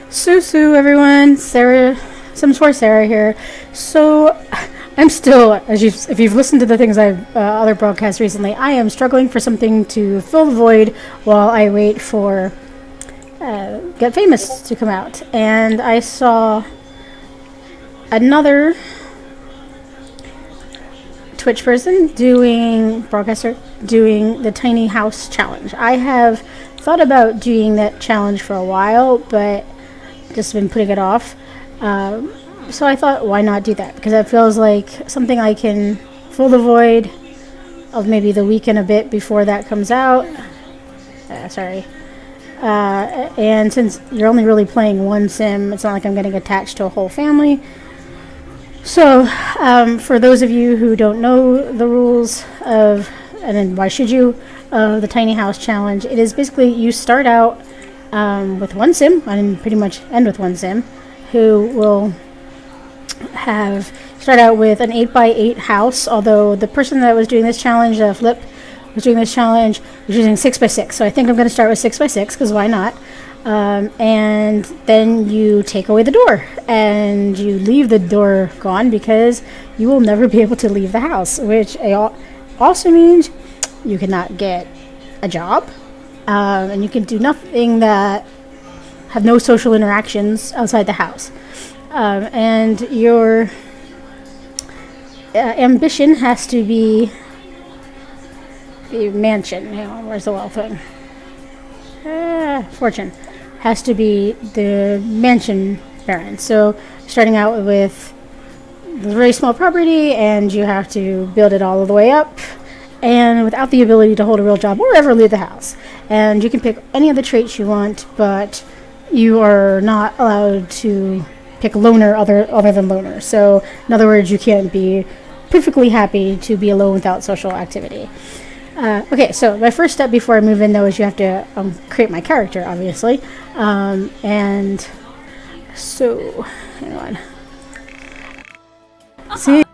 Susu, everyone. Sarah, Sims 4 Sarah here. So, I'm still, if you've listened to the things I've other broadcasts recently, I am struggling for something to fill the void while I wait for Get Famous to come out. And I saw another Twitch person broadcaster doing the tiny house challenge. I have thought about doing that challenge for a while, but just been putting it off. So I thought, why not do that? Because that feels like something I can fill the void of maybe the week and a bit before that comes out. Sorry. And since you're only really playing one sim, it's not like I'm getting attached to a whole family. So, for those of you who don't know the rules of, and then why should you, the Tiny House Challenge, it is basically you start out with one sim, and pretty much end with one sim, who will start out with an 8x8 house, although the person that was doing this challenge, Flip, was doing this challenge, was using 6x6. So I think I'm going to start with 6x6, because why not? And then you take away the door, and you leave the door gone, because you will never be able to leave the house, which also means you cannot get a job, and you can do nothing that have no social interactions outside the house. And your ambition has to be the mansion. Where's the wealth thing? Fortune has to be the mansion baron. So starting out with a very small property, and you have to build it all the way up, and without the ability to hold a real job or ever leave the house. And you can pick any of the traits you want, but you are not allowed to pick loner other than loner. So in other words, you can't be perfectly happy to be alone without social activity. Okay, so my first step before I move in, though, is you have to create my character, obviously. And so, hang on. See?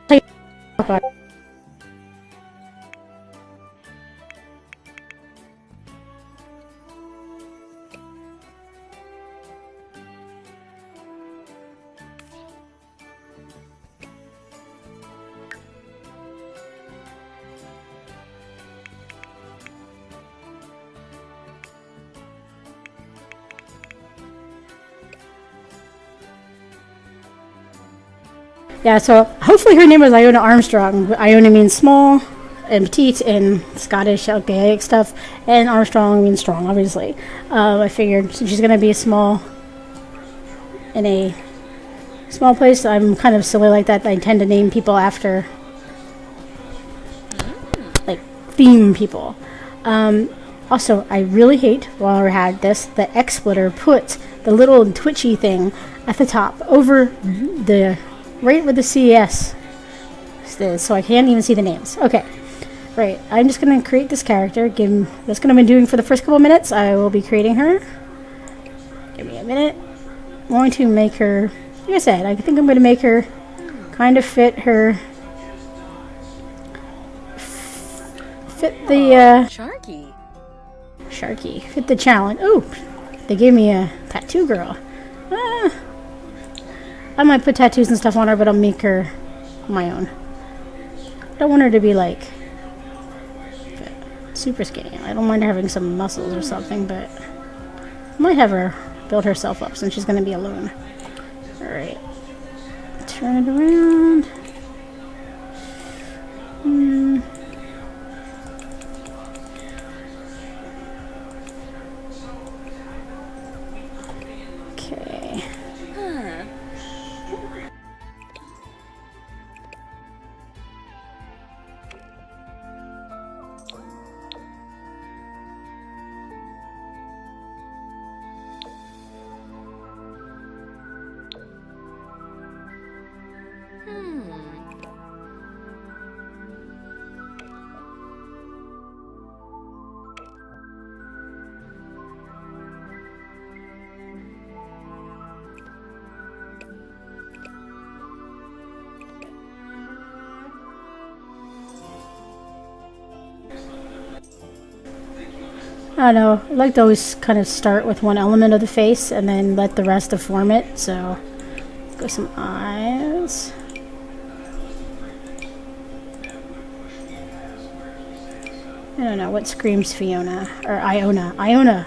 Yeah, so hopefully her name was Iona Armstrong. Iona means small and petite in Scottish Gaelic stuff, and Armstrong means strong, obviously. I figured since she's going to be in a small place, I'm kind of silly like that. I tend to name people after, like, theme people. Also, I really hate, while we had this, the XSplitter put the little twitchy thing at the top over right where the CES is, so I can't even see the names. Okay, right. I'm just going to create this character. That's what I've been doing for the first couple of minutes. I will be creating her. Give me a minute. I'm going to make her, like I said, I think I'm going to make her kind of fit the Sharky. Fit the challenge. Oh, they gave me a tattoo girl. I might put tattoos and stuff on her, but I'll make her my own. I don't want her to be like super skinny. I don't mind her having some muscles or something, but I might have her build herself up since she's going to be alone. Alright. Turn it around. Okay. I don't know. I like to always kind of start with one element of the face and then let the rest deform it. So, go some eyes. I don't know what screams Fiona or Iona. Iona.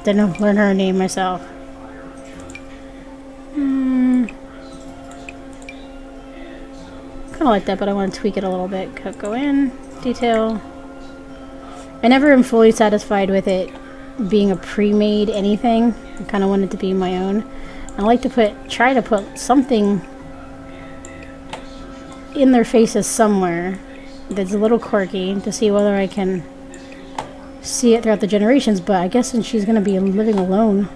Didn't learn her name myself. Kind of like that, but I want to tweak it a little bit. Go in, detail. I never am fully satisfied with it being a pre-made anything. I kind of want it to be my own. I like to try to put something in their faces somewhere that's a little quirky to see whether I can see it throughout the generations, but I guess since she's going to be living alone,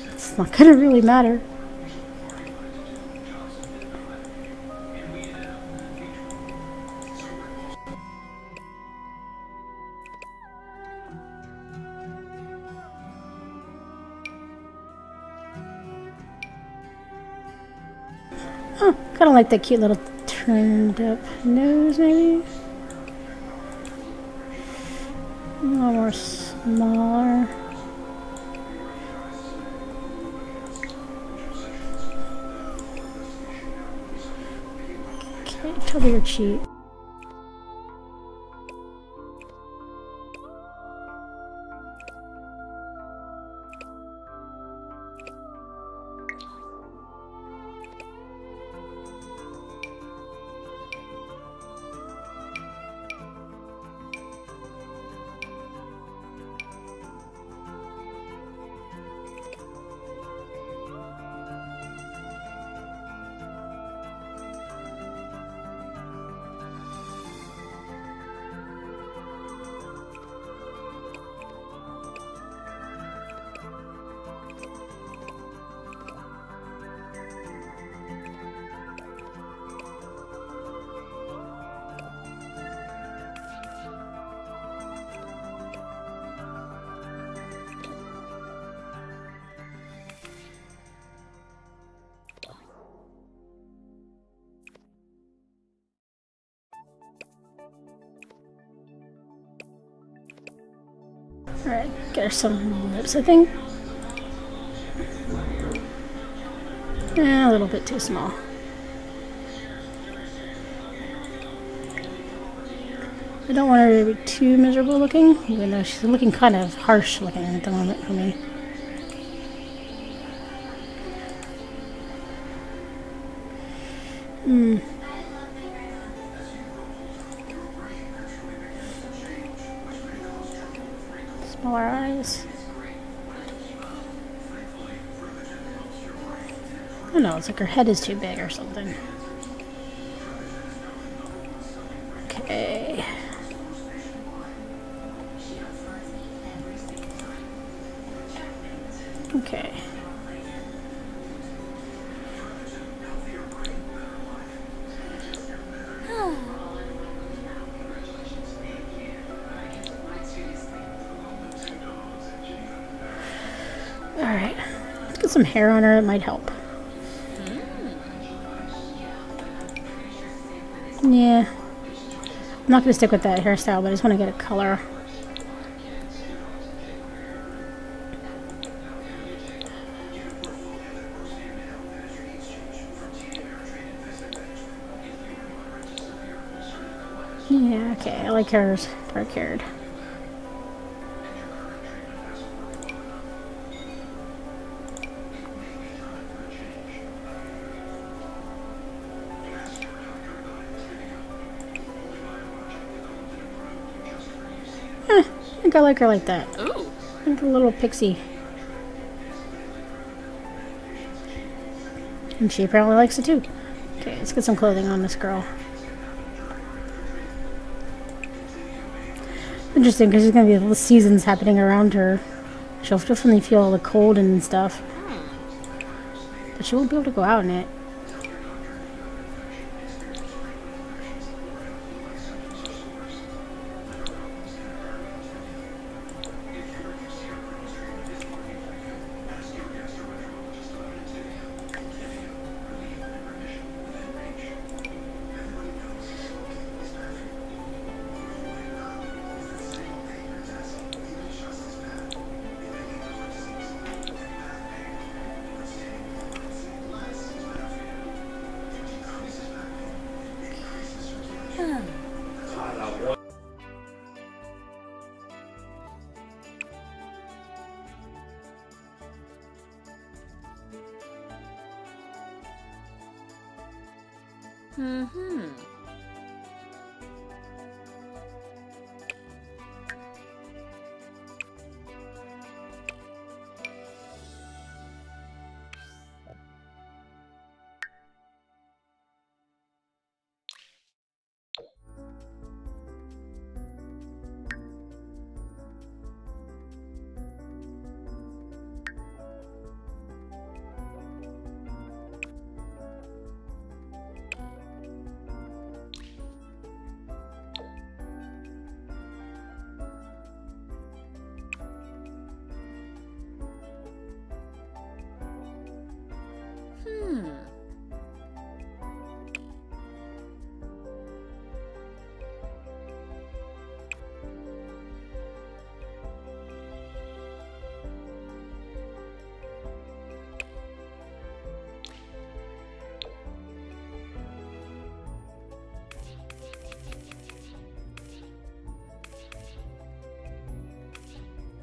it's not going to really matter. Oh, kind of like that cute little turned up nose, maybe. A little more smaller. Okay, cover your cheek. Alright, get her some lips, I think. A little bit too small. I don't want her to be too miserable looking, even though she's looking kind of harsh looking at the moment for me. Smaller eyes. I don't know, it's like her head is too big or something. Okay. Okay. Alright. Let's get some hair on her, it might help. Yeah. I'm not going to stick with that hairstyle, but I just want to get a color. Yeah, okay, I like hers dark haired. I think I like her like that. Ooh. Like a little pixie. And she apparently likes it too. Okay, let's get some clothing on this girl. Interesting, because there's going to be little seasons happening around her. She'll definitely feel the cold and stuff. But she won't be able to go out in it. Hmm. Hmm.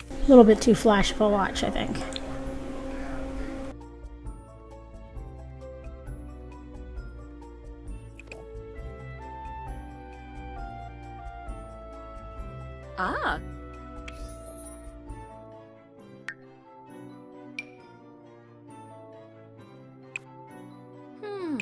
A little bit too flash of a watch, I think. Ah. Hmm.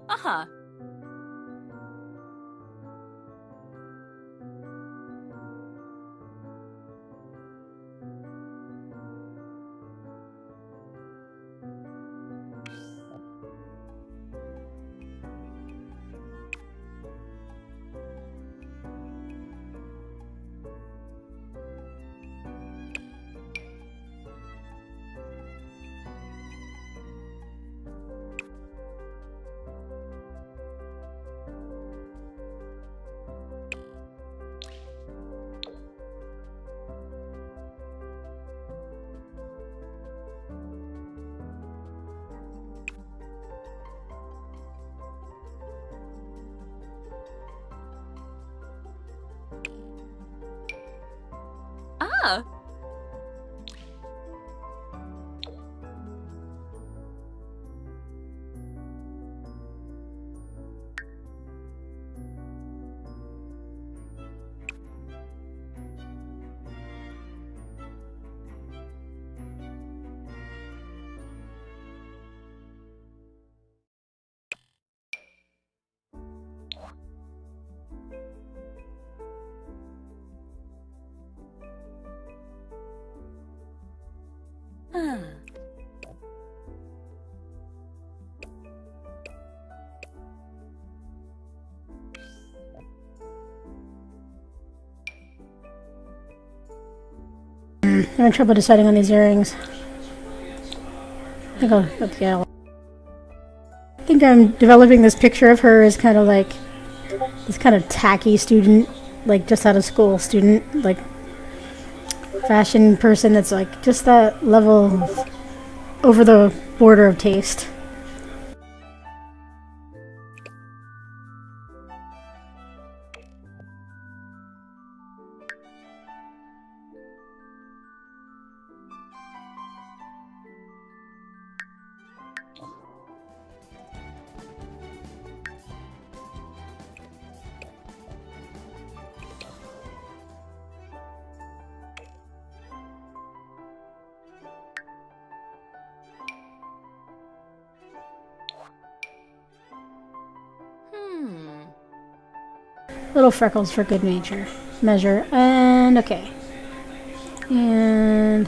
Aha. Ah. Ah. I'm having trouble deciding on these earrings. I think I'll go with yellow. I think I'm developing this picture of her as kind of like this kind of tacky student, like just out of school student, like fashion person that's like just that level of over the border of taste. Hmm. Little freckles for good measure. And okay. And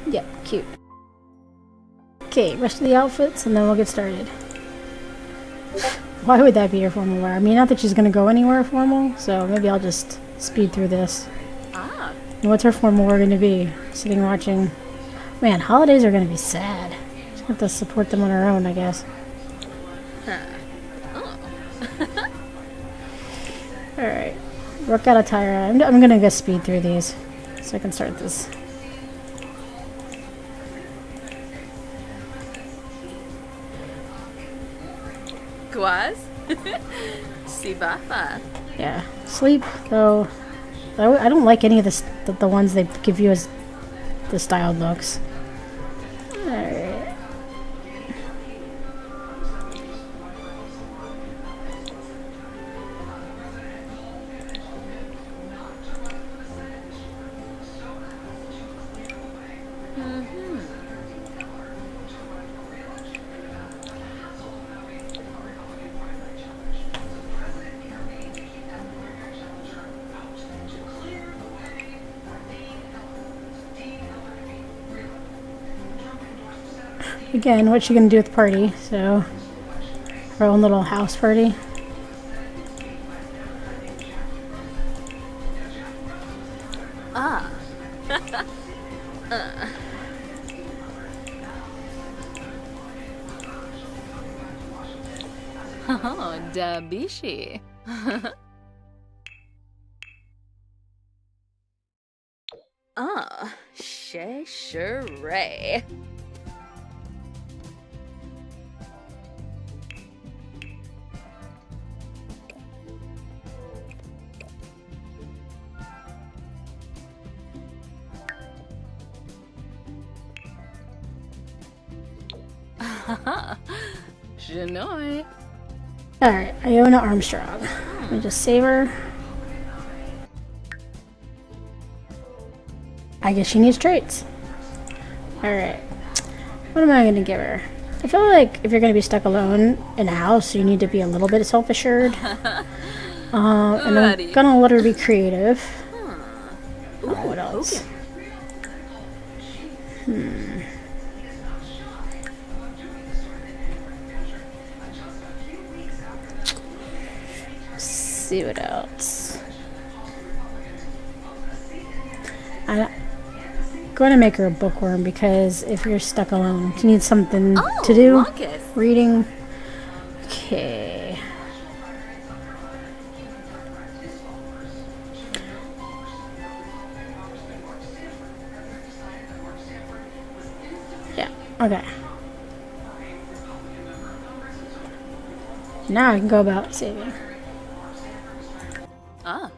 yep, cute. Okay, rest of the outfits and then we'll get started. Why would that be her formal wear? I mean, not that she's gonna go anywhere formal, so maybe I'll just speed through this. Ah. And what's her formal wear gonna be? Sitting watching. Man, holidays are gonna be sad. Have to support them on our own, I guess. Alright. Work out a tire. I'm gonna go speed through these so I can start this. Quas? Si bafa. Yeah. Sleep, though. I don't like any of the ones they give you as the styled looks. Alright. Again, what you gonna do with the party? So, our own little house party. Ah. Oh, Dabishi. Ah, Shay Sheree. Janoi. Alright, Iona Armstrong. Let me just save her. I guess she needs traits. Alright. What am I gonna give her? I feel like if you're gonna be stuck alone in a house, you need to be a little bit self-assured. And I'm gonna let her be creative. What else? See what else. I'm going to make her a bookworm because if you're stuck alone, you need something to do. Marcus. Reading. Okay. Yeah, okay. Now I can go about saving. Ah.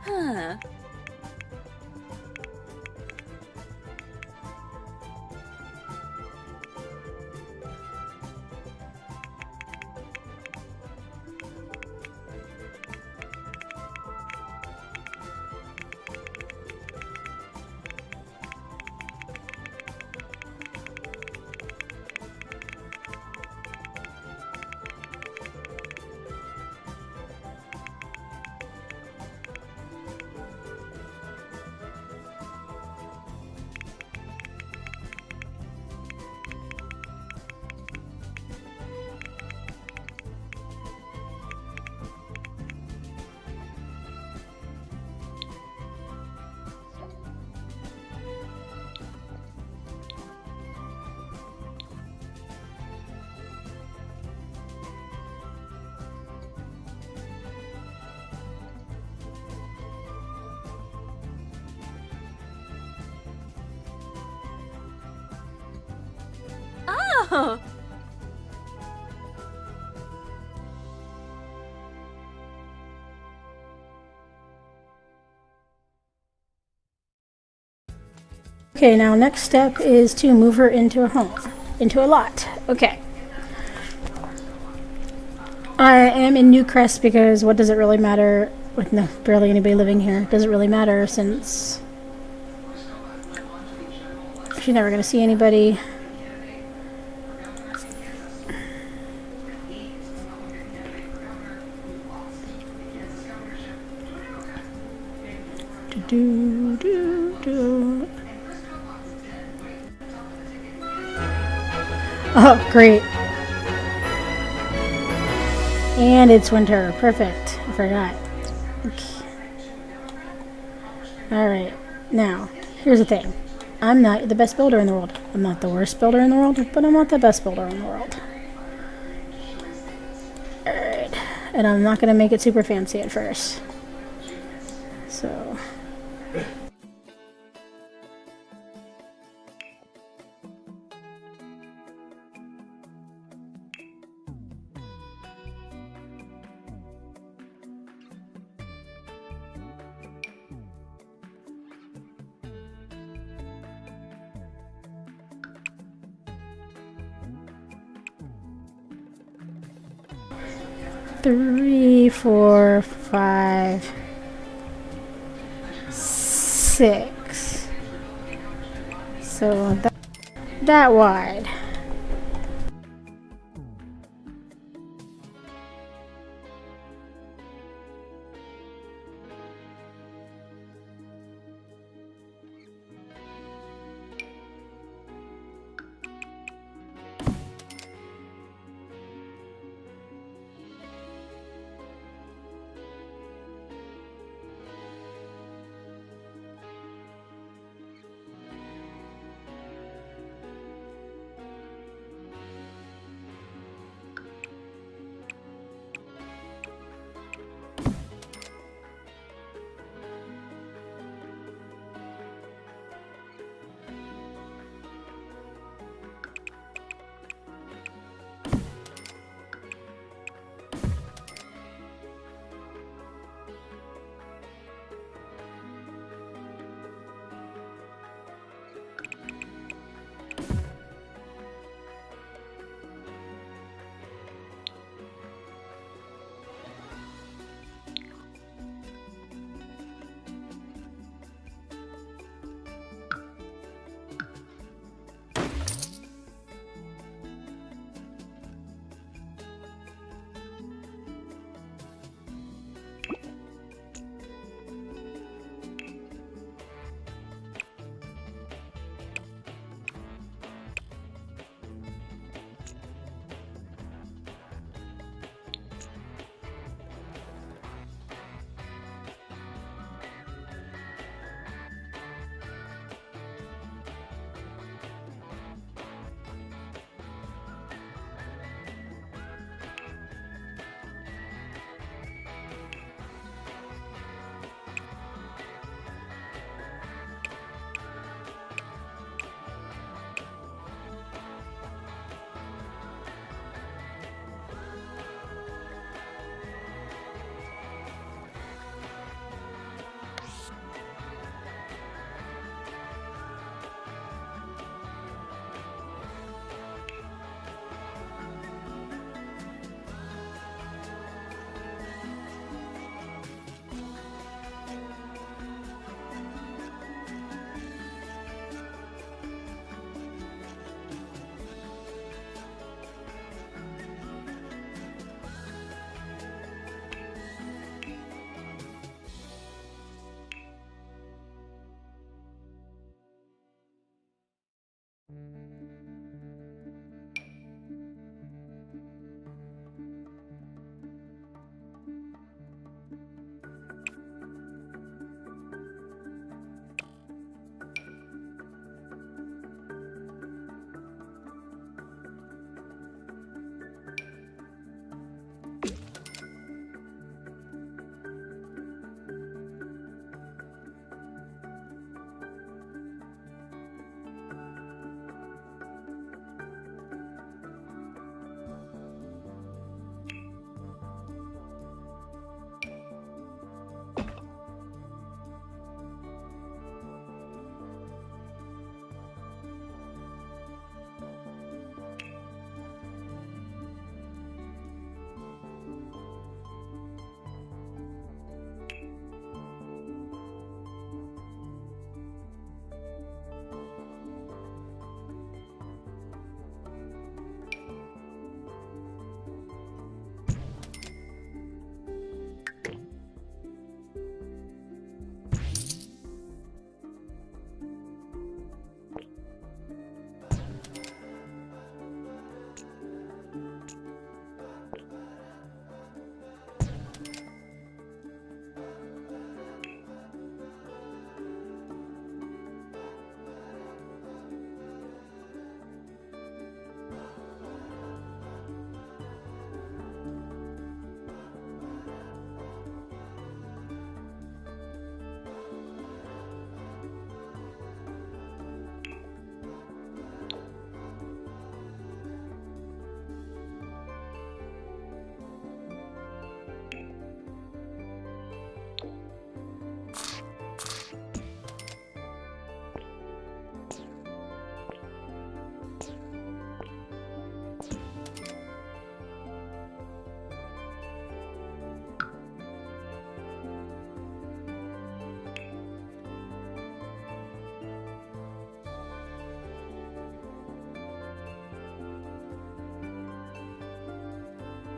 Huh. Oh. Okay, now next step is to move her into a home, into a lot. Okay. I am in Newcrest because what does it really matter with barely anybody living here? Does it really matter since she's never going to see anybody? Do, do, do. Oh, great. And it's winter. Perfect. I forgot. Okay. Alright. Now, here's the thing. I'm not the best builder in the world. I'm not the worst builder in the world, but I'm not the best builder in the world. Alright. And I'm not going to make it super fancy at first. So... Three, four, five, six. So that wide.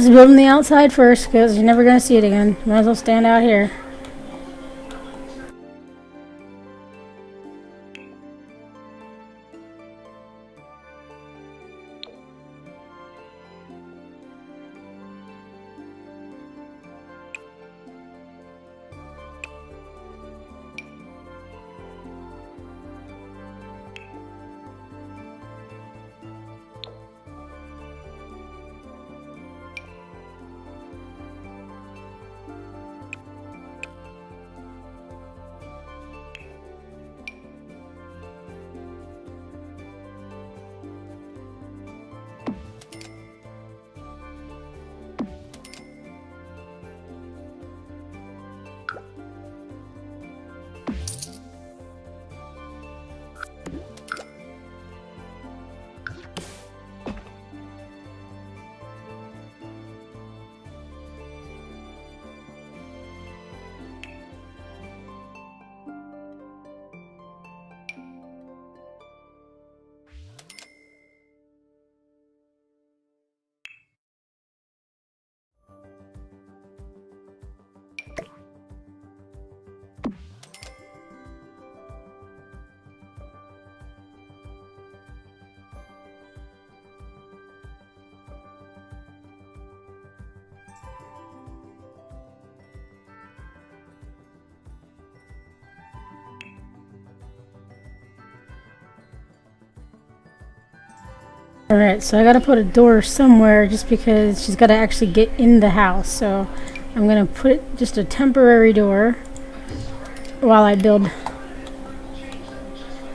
Just building the outside first, because you're never going to see it again. Might as well stand out here. Alright, so I gotta put a door somewhere just because she's gotta actually get in the house. So I'm gonna put just a temporary door while I build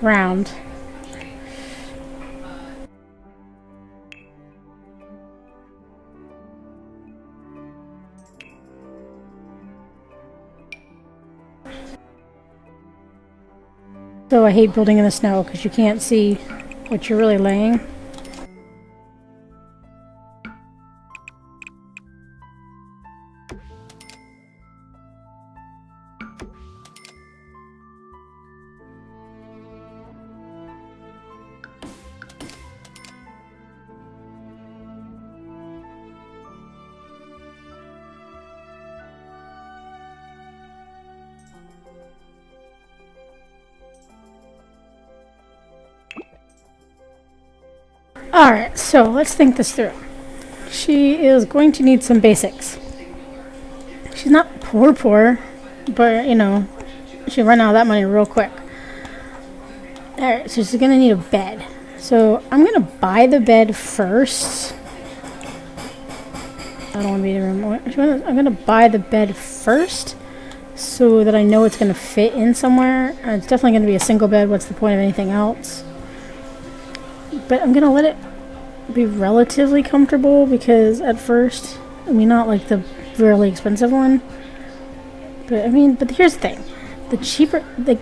round. So I hate building in the snow because you can't see what you're really laying. Alright, so let's think this through. She is going to need some basics. She's not poor, but you know, she'll run out of that money real quick. Alright, so she's gonna need a bed. So I'm gonna buy the bed first. I don't want to be in the room. I'm gonna buy the bed first so that I know it's gonna fit in somewhere. It's definitely gonna be a single bed. What's the point of anything else? But I'm gonna let it be relatively comfortable because at first, I mean, not like the really expensive one, but I mean, but here's the thing: the cheaper, like,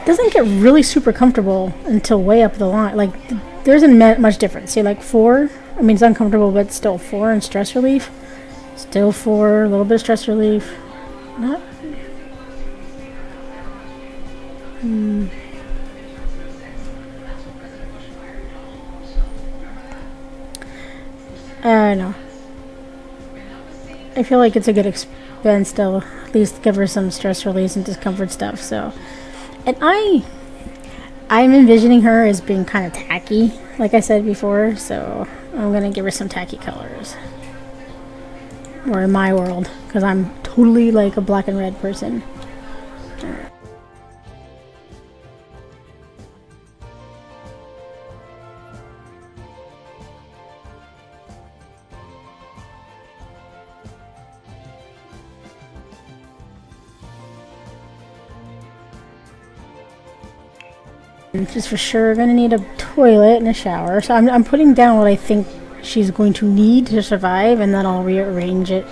doesn't get really super comfortable until way up the line. Like, there isn't much difference. See, like 4. I mean, it's uncomfortable, but still 4 in stress relief. Still 4, a little bit of stress relief. Not. No. I feel like it's a good expense to at least give her some stress release and discomfort stuff. So, and I'm envisioning her as being kind of tacky, like I said before. So I'm gonna give her some tacky colors, or in my world, because I'm totally like a black and red person. She's for sure gonna need a toilet and a shower. So I'm putting down what I think she's going to need to survive, and then I'll rearrange it.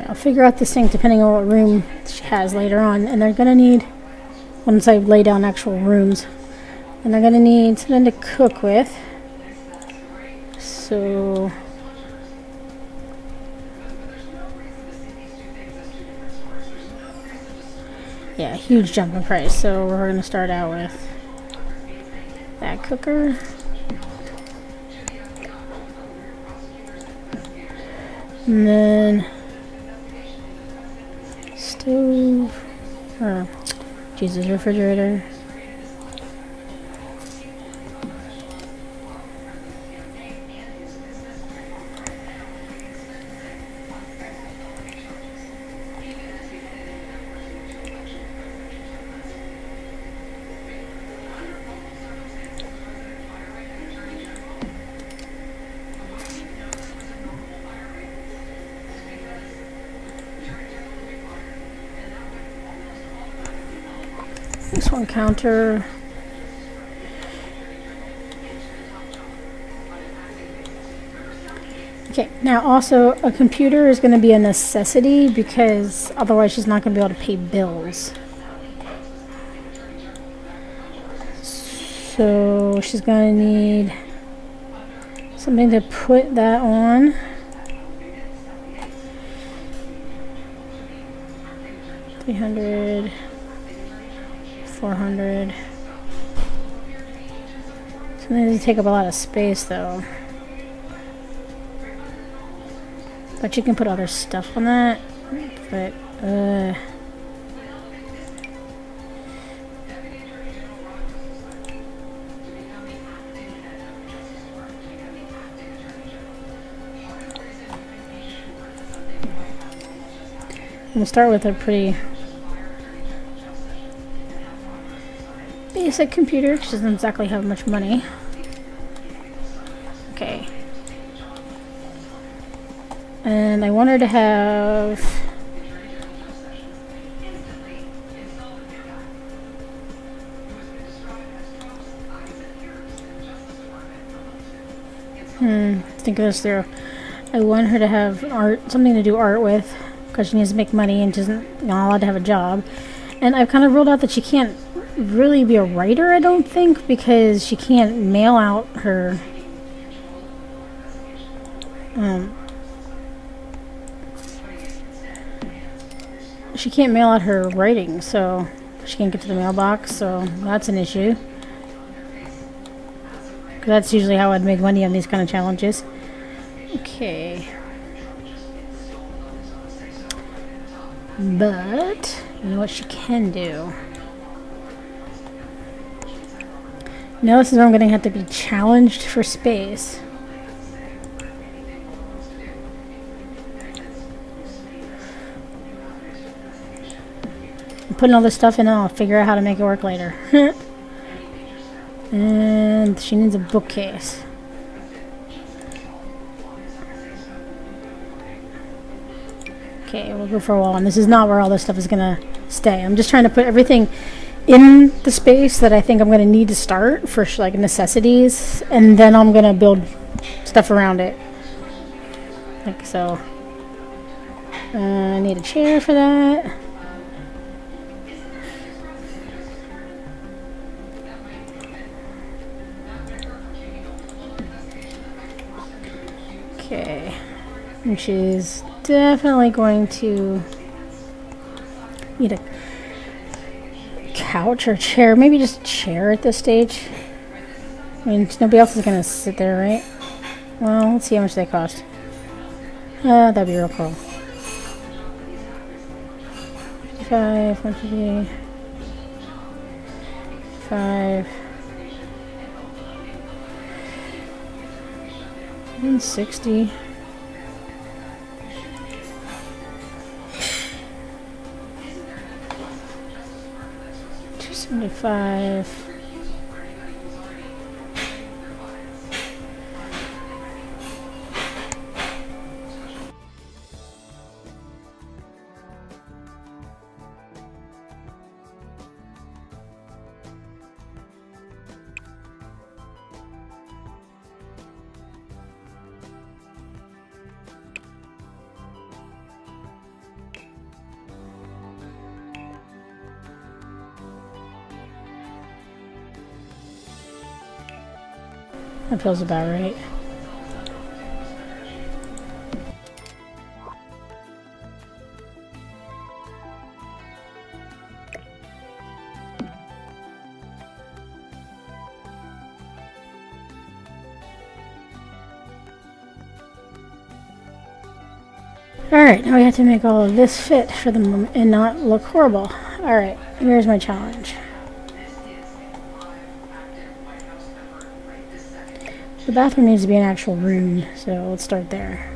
I'll figure out the sink depending on what room she has later on. And they're gonna need, once I lay down actual rooms, and they're gonna need something to cook with. So yeah, huge jump in price. So we're gonna start out with that cooker. And then stove, or Jesus, refrigerator. This one counter. Okay, now also a computer is going to be a necessity because otherwise she's not going to be able to pay bills. So she's going to need something to put that on. $300, $400. Something to take up a lot of space though. But you can put other stuff on that. But we'll start with a pretty basic computer. She doesn't exactly have much money. Okay. And I want her to have think of this through. I want her to have art, something to do art with, because she needs to make money and she's not allowed to have a job. And I've kind of ruled out that she can't really be a writer, I don't think, because she can't mail out her she can't mail out her writing, so she can't get to the mailbox, so that's an issue. Because that's usually how I'd make money on these kind of challenges. Okay. But, you know what she can do? Now this is where I'm going to have to be challenged for space. I'm putting all this stuff in and I'll figure out how to make it work later. And she needs a bookcase. Okay, we'll go for a wall. And this is not where all this stuff is going to stay. I'm just trying to put everything in the space that I think I'm going to need to start for like necessities. And then I'm going to build stuff around it. Like so. I need a chair for that. Okay, and she's definitely going to need a couch or chair, maybe just a chair at this stage. I mean, nobody else is going to sit there, right? Well, let's see how much they cost. That'd be real cool. 55, 150, 5. 160. $275. That feels about right. Alright, now we have to make all of this fit for the moment and not look horrible. Alright, here's my challenge. The bathroom needs to be an actual room, so let's start there.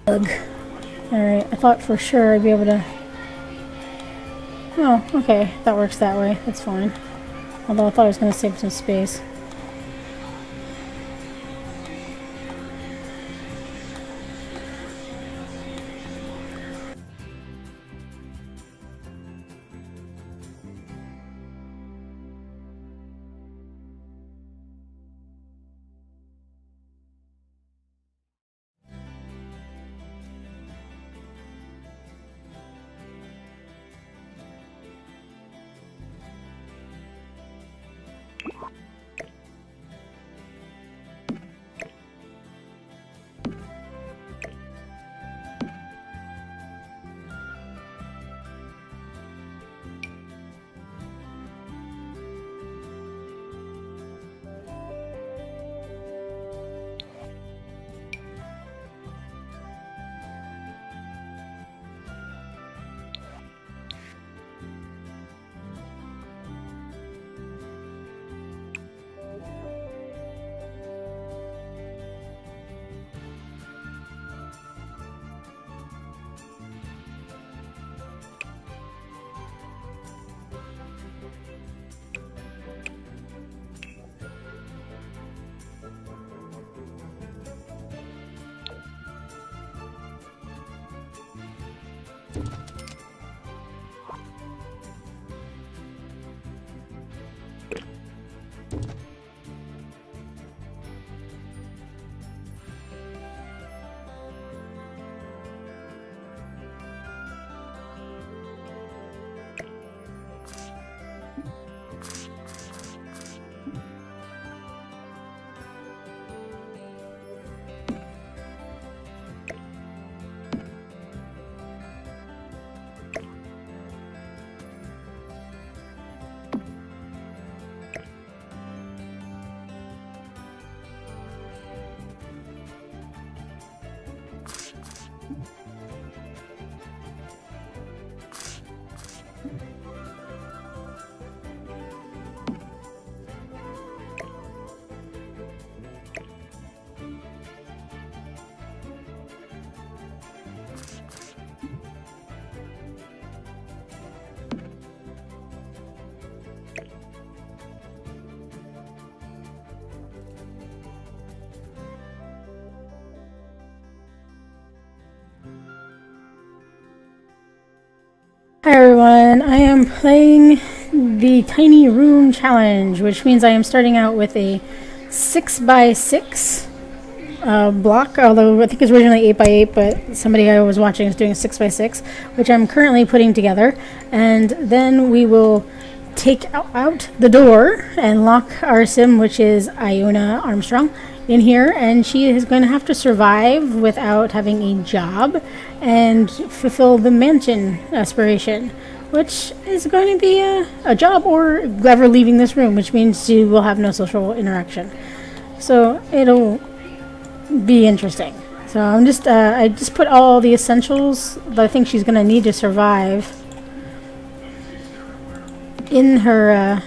Ugh. Alright, I thought for sure I'd be able to... Oh, okay, that works that way. That's fine. Although I thought I was going to save some space. Hi everyone, I am playing the Tiny Room Challenge, which means I am starting out with a 6x6 block, although I think it's originally 8x8, but somebody I was watching is doing a 6x6, which I'm currently putting together, and then we will take out the door and lock our sim, which is Iona Armstrong, in here, and she is going to have to survive without having a job and fulfill the mansion aspiration, which is going to be a job or ever leaving this room, which means she will have no social interaction. So it'll be interesting. So I'm just I just put all the essentials that I think she's going to need to survive in her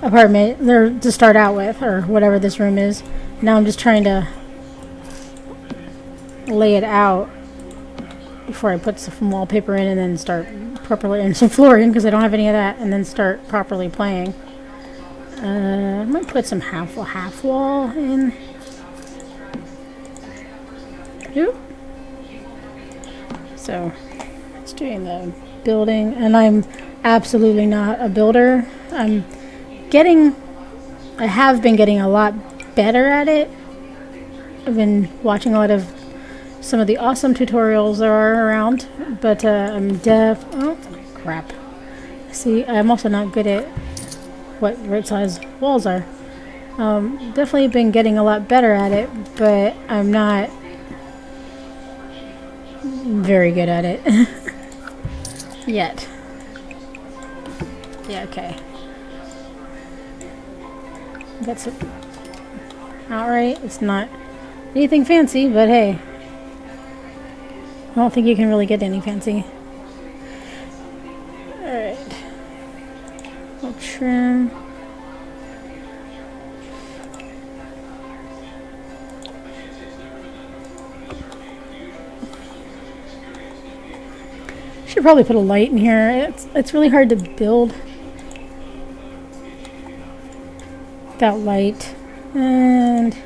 apartment there to start out with, or whatever this room is. Now I'm just trying to lay it out before I put some wallpaper in and then start properly, and some flooring because I don't have any of that, and then start properly playing. I might put some half wall in. Oop. So it's doing the building, and I'm absolutely not a builder. I have been getting a lot better at it. I've been watching a lot of some of the awesome tutorials there are around, but I'm oh crap. See, I'm also not good at what right size walls are. Definitely been getting a lot better at it, but I'm not very good at it yet. Yeah, okay. That's it. Alright, it's not anything fancy, but hey. I don't think you can really get any fancy. Alright. We'll trim. Should probably put a light in here. It's really hard to build without light. And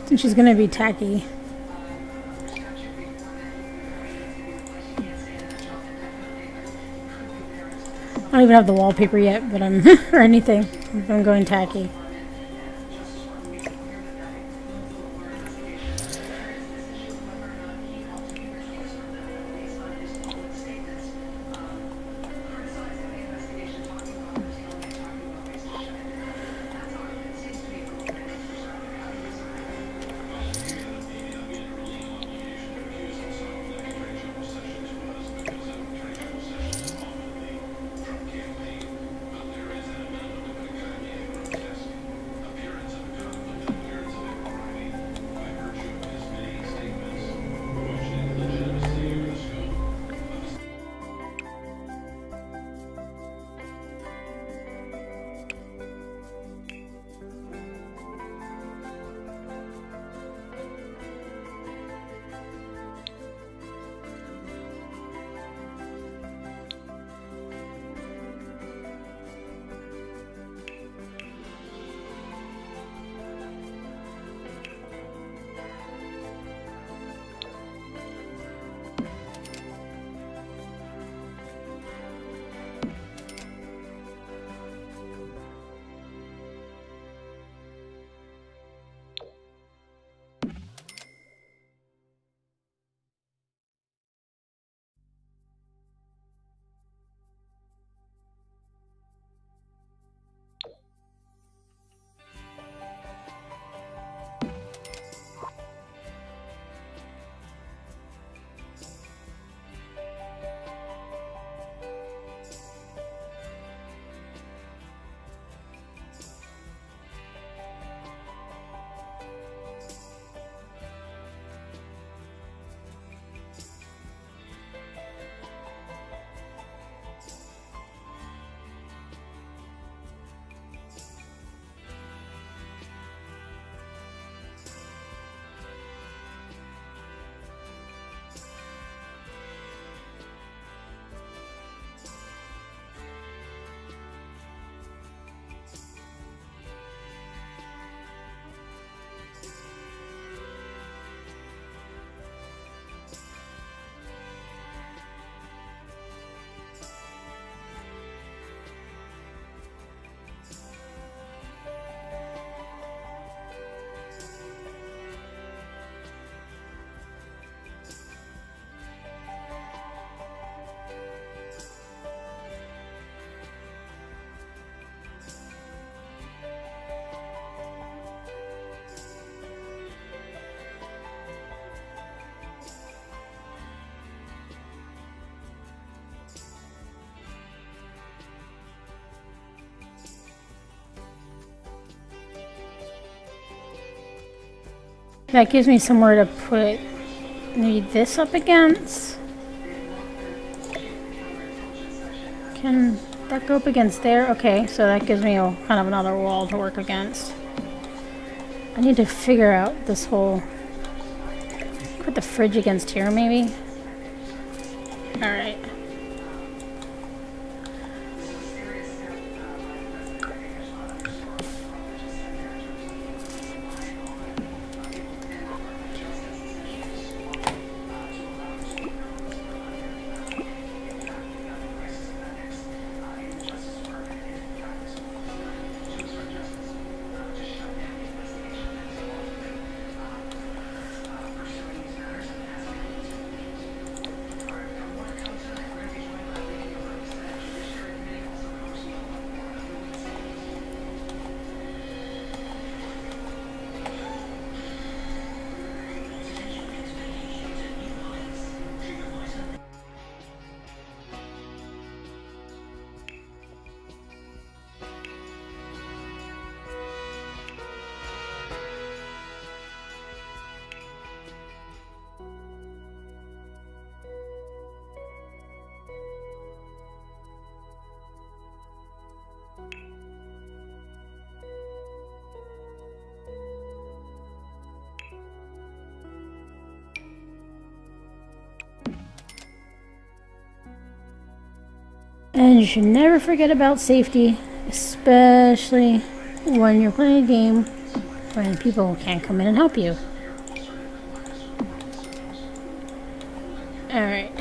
since she's gonna be tacky, I don't even have the wallpaper yet, but I'm or anything. I'm going tacky. That gives me somewhere to put maybe this up against. Can that go up against there? Okay, so that gives me a kind of another wall to work against. I need to figure out this whole... Put the fridge against here, maybe? Alright. And you should never forget about safety, especially when you're playing a game when people can't come in and help you. Alright.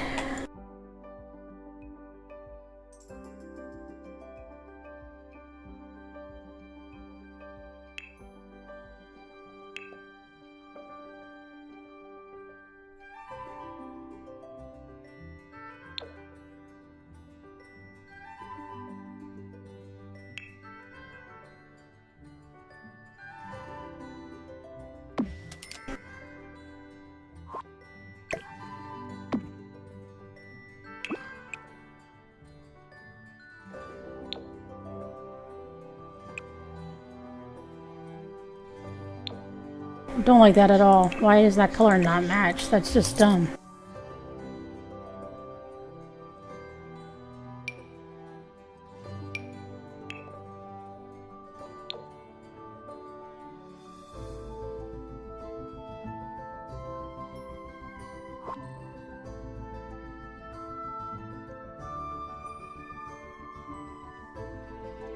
Don't like that at all. Why does that color not match? That's just dumb.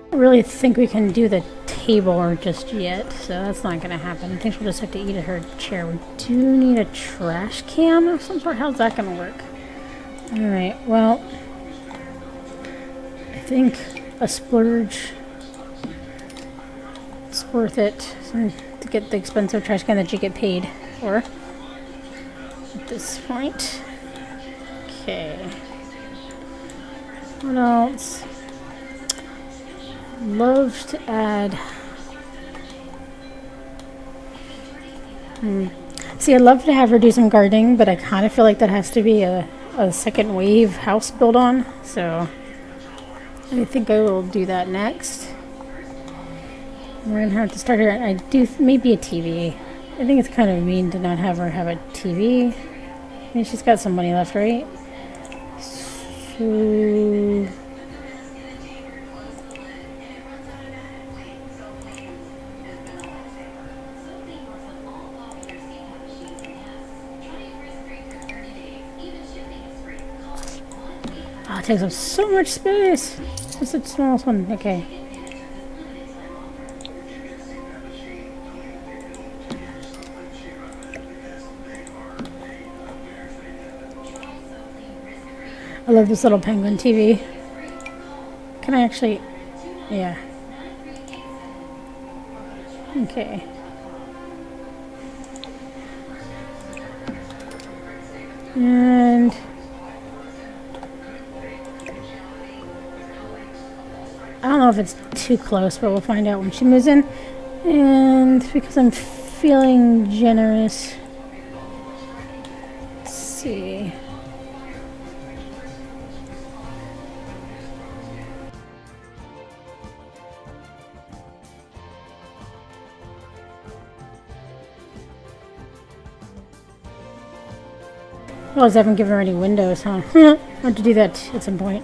I don't really think we can do the table just yet, so that's not gonna happen. I think she'll just have to eat at her chair. We do need a trash can of some sort. How's that gonna work? Alright, well, I think a splurge, it's worth it to get the expensive trash can that you get paid for at this point. Okay. What else? Love to add. See, I'd love to have her do some gardening, but I kind of feel like that has to be a second wave house built on. So I think I will do that next. We're gonna have to start her. I do maybe a TV. I think it's kind of mean to not have her have a TV. I mean, she's got some money left, right? So. Oh, it takes up so much space. What's the smallest one? Okay. I love this little penguin TV. Can I actually... Yeah. Okay. And... I don't know if it's too close, but we'll find out when she moves in. And because I'm feeling generous... Let's see... Well, I haven't given her any windows, huh? I'll have to do that at some point.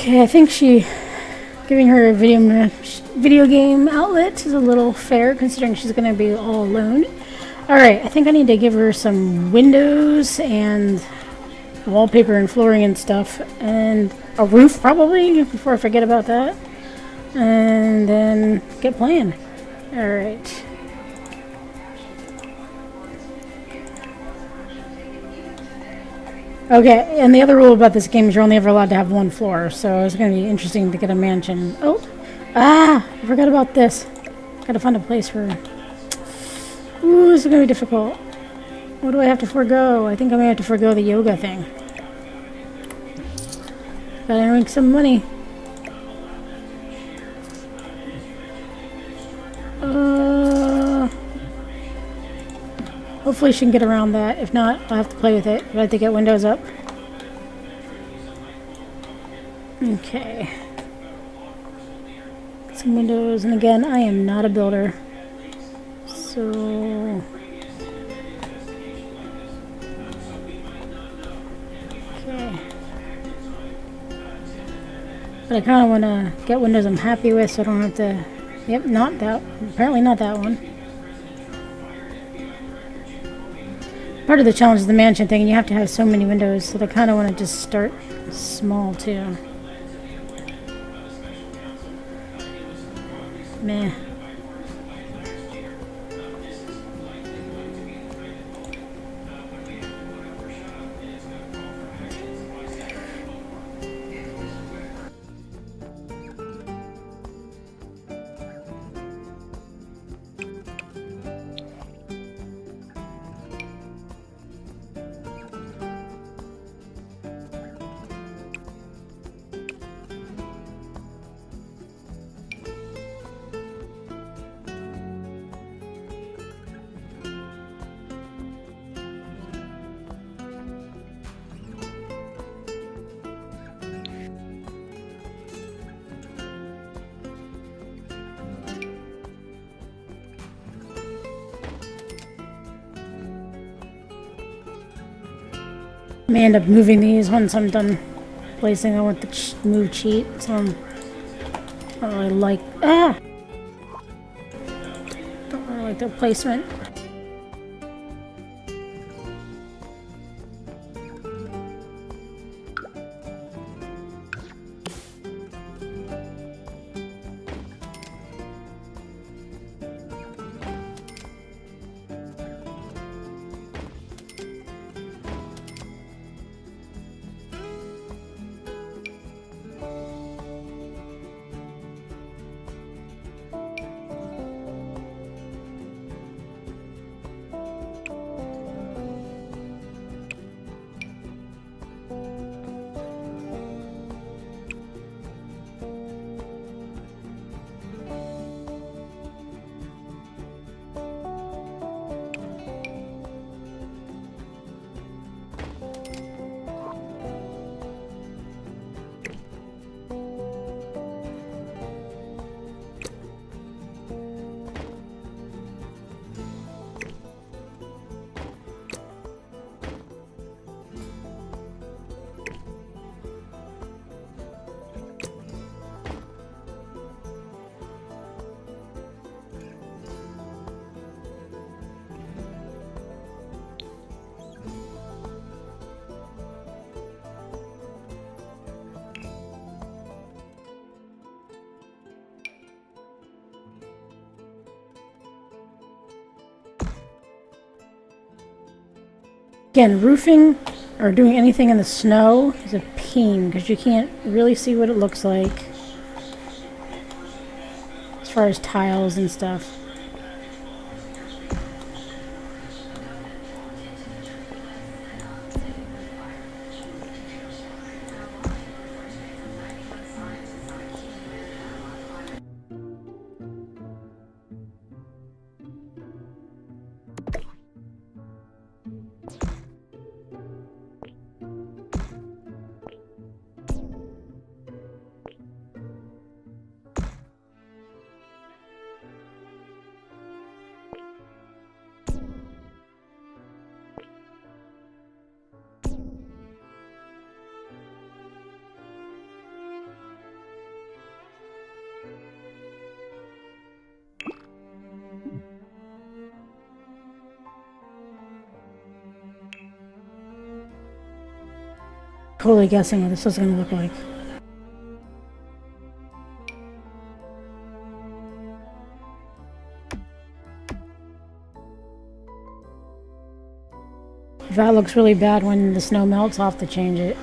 Okay, I think giving her a video game outlet is a little fair considering she's going to be all alone. Alright, I think I need to give her some windows and wallpaper and flooring and stuff, and a roof probably, before I forget about that. And then get playing. Alright. Okay, and the other rule about this game is you're only ever allowed to have one floor, so it's going to be interesting to get a mansion. Oh! Ah! I forgot about this. Gotta find a place for... Ooh, this is going to be difficult. What do I have to forego? I think I may have to forego the yoga thing. Gotta make some money. Hopefully she can get around that. If not, I'll have to play with it. I have to get windows up. Okay. Some windows, and again, I am not a builder. So... Okay. But I kind of want to get windows I'm happy with so I don't have to... Yep, not that. Apparently not that one. Part of the challenge is the mansion thing, and you have to have so many windows, so I kind of want to just start small too. Meh. May end up moving these once I'm done placing. I want the move cheat, so I don't really like... Ah! Don't really like their placement. Again, roofing or doing anything in the snow is a pain because you can't really see what it looks like as far as tiles and stuff. Totally guessing what this is going to look like. If that looks really bad when the snow melts, I'll have to change it.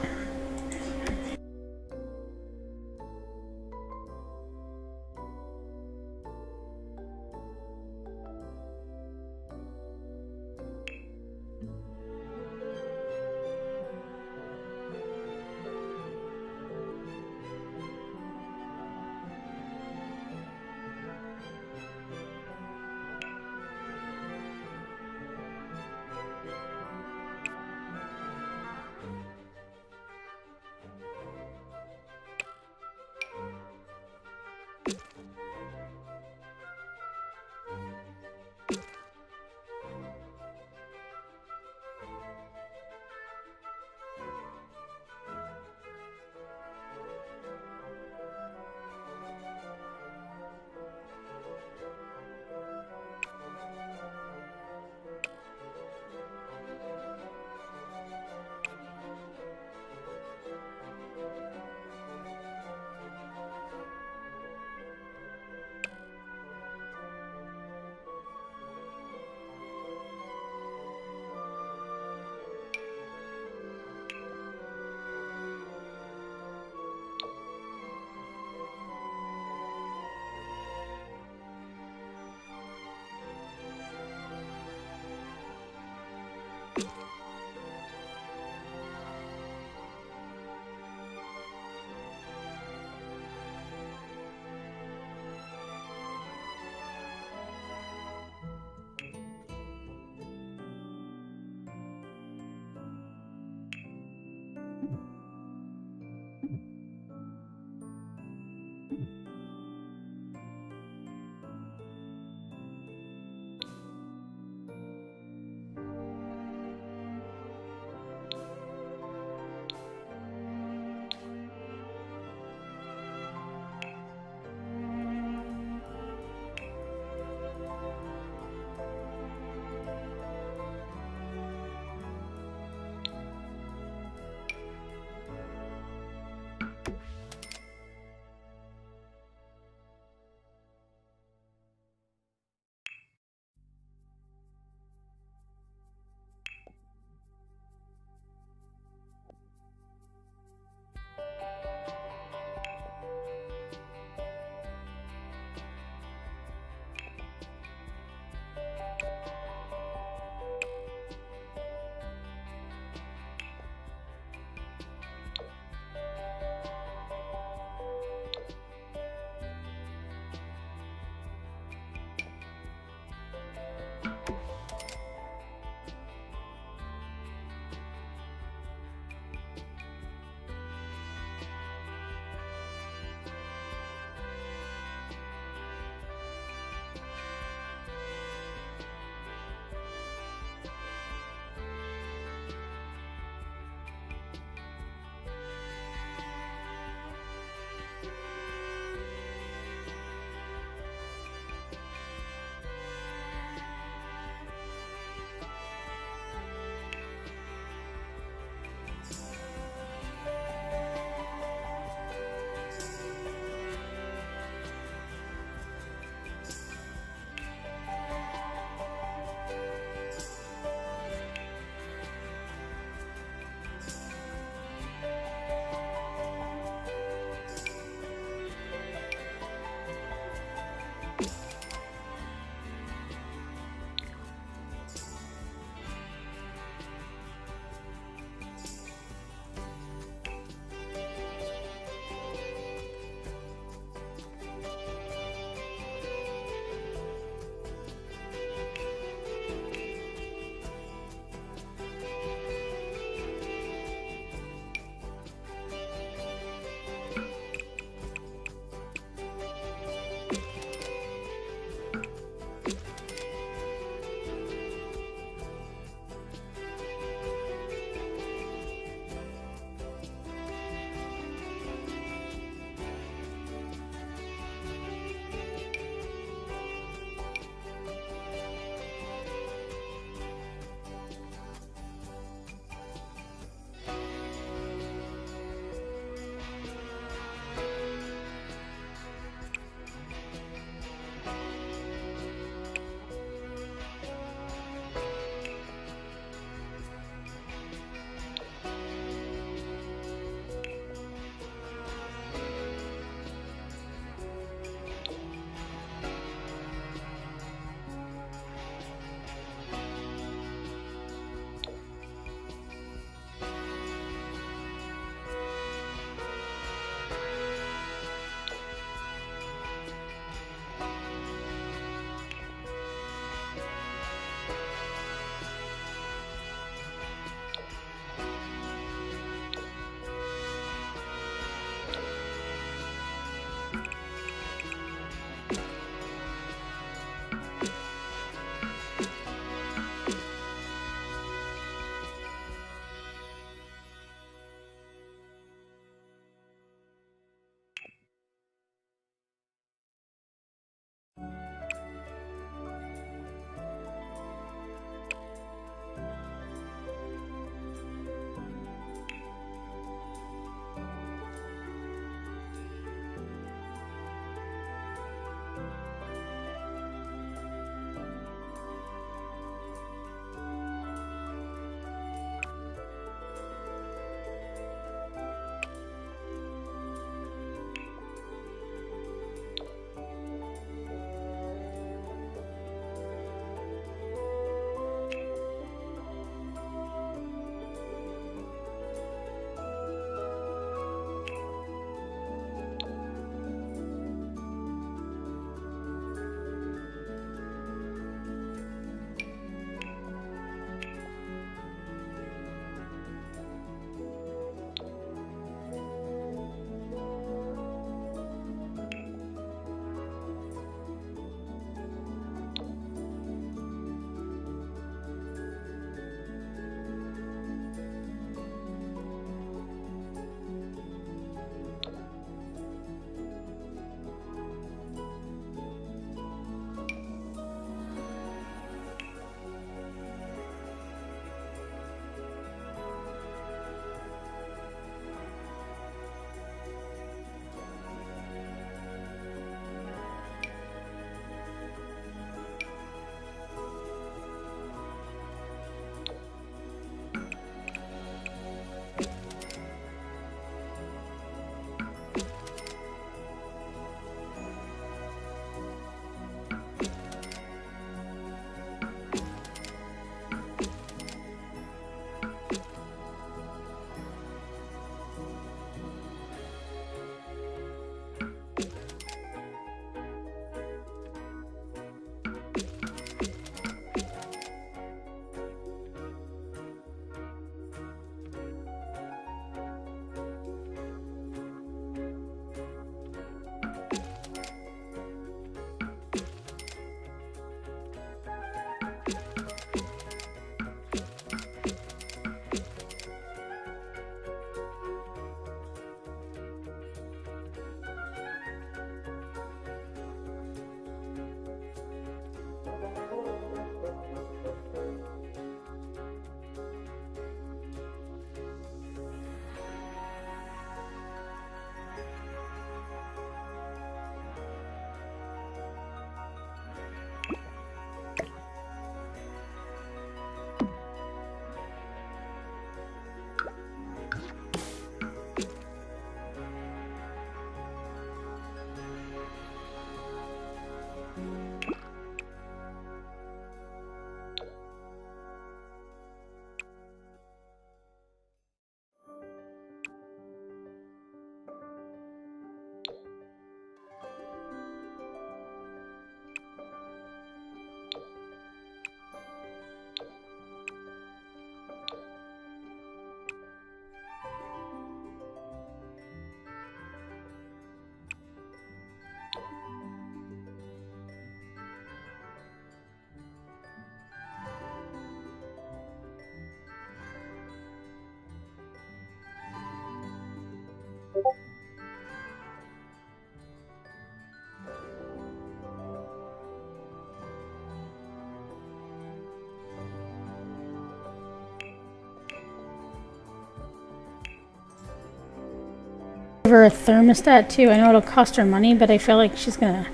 Give her a thermostat too. I know it'll cost her money, but I feel like she's gonna.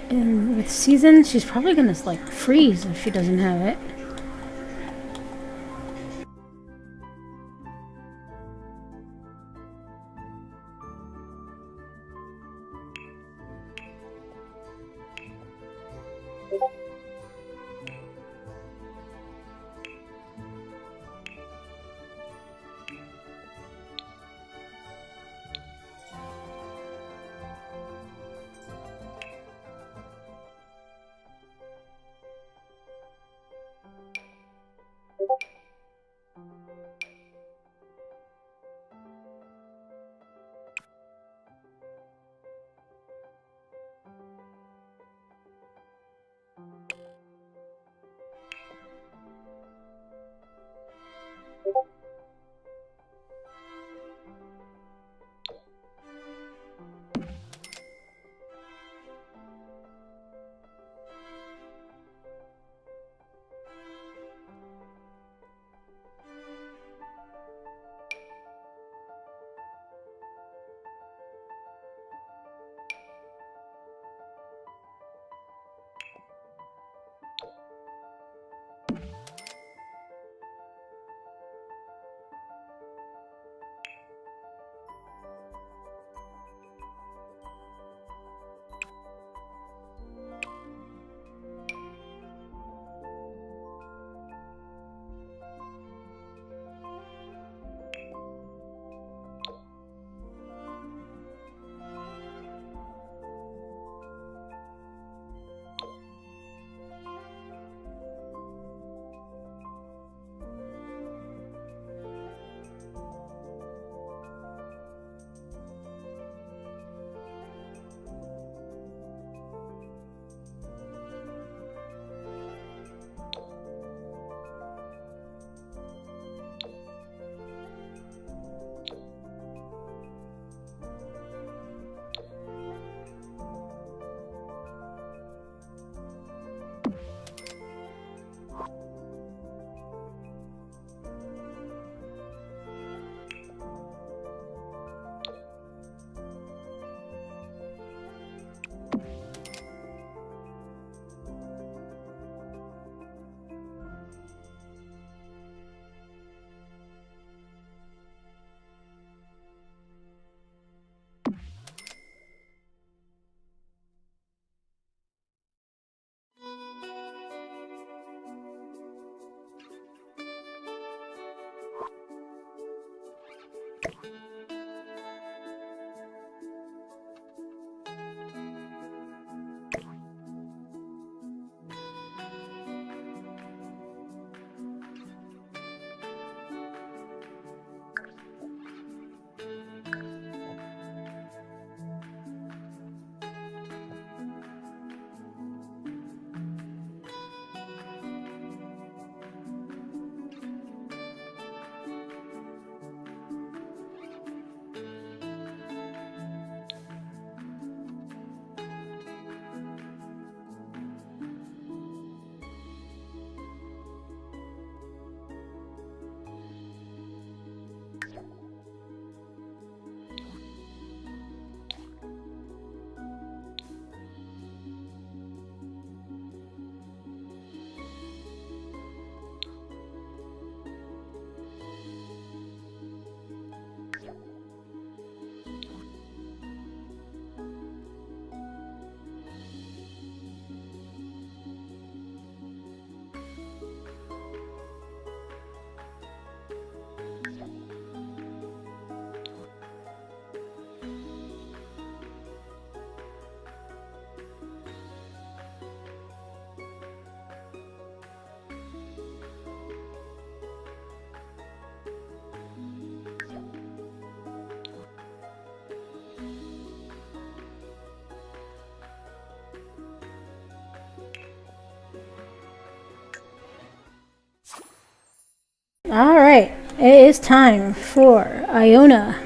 And with seasons, she's probably gonna like freeze if she doesn't have it. All right, It is time for Iona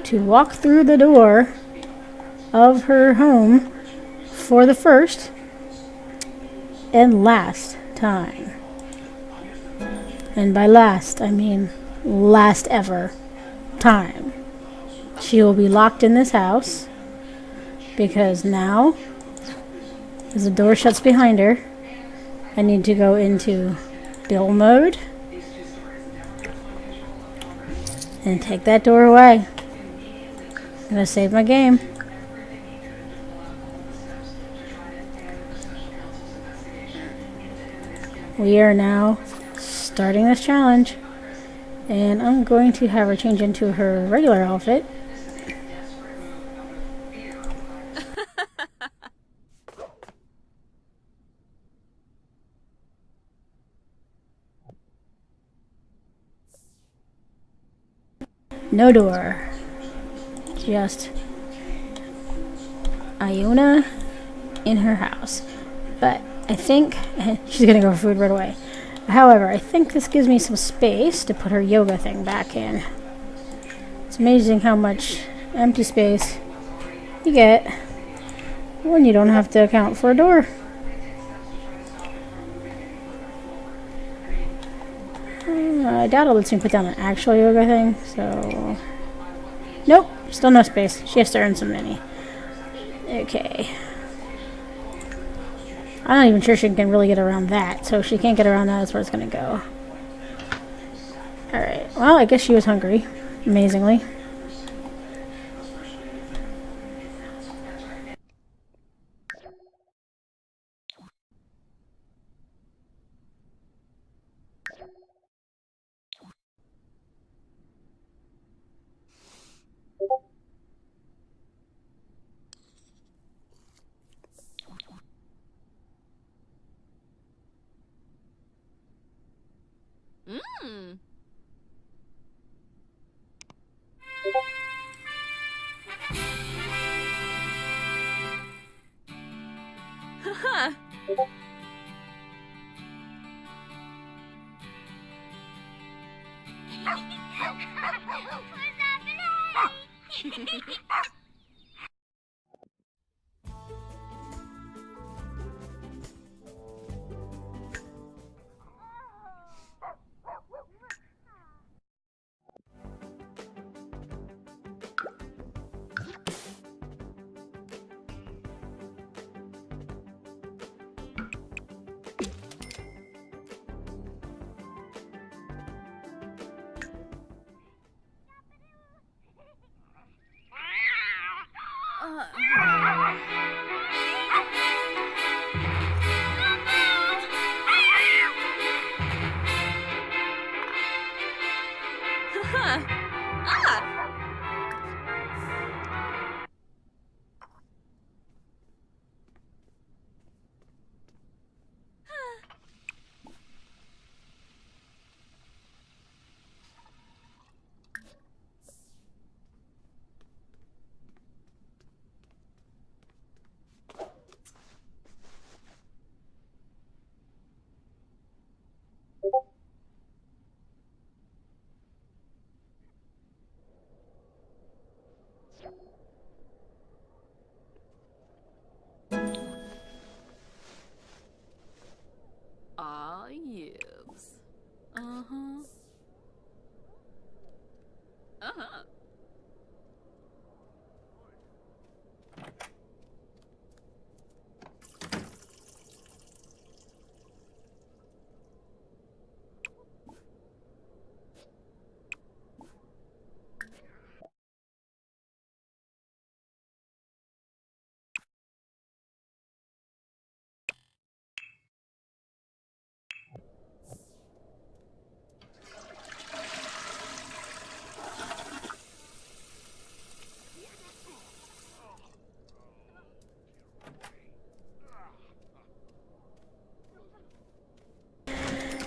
to walk through the door of her home for the first and last time. And by last, I mean last ever time. She will be locked in this house because now, as the door shuts behind her, I need to go into Bill mode and take that door away. I'm gonna save my game. We are now starting this challenge, and I'm going to have her change into her regular outfit. No door. Just Iona in her house. But I think she's gonna go for food right away. However, I think this gives me some space to put her yoga thing back in. It's amazing how much empty space you get when you don't have to account for a door. I doubt it lets me put down an actual yoga thing, so... Nope, still no space. She has to earn some money. Okay. I'm not even sure she can really get around that, so if she can't get around that, that's where it's gonna go. Alright, well, I guess she was hungry, amazingly. Mmm. Haha. Haha. Ah! Ah, yes. Uh-huh. Uh-huh.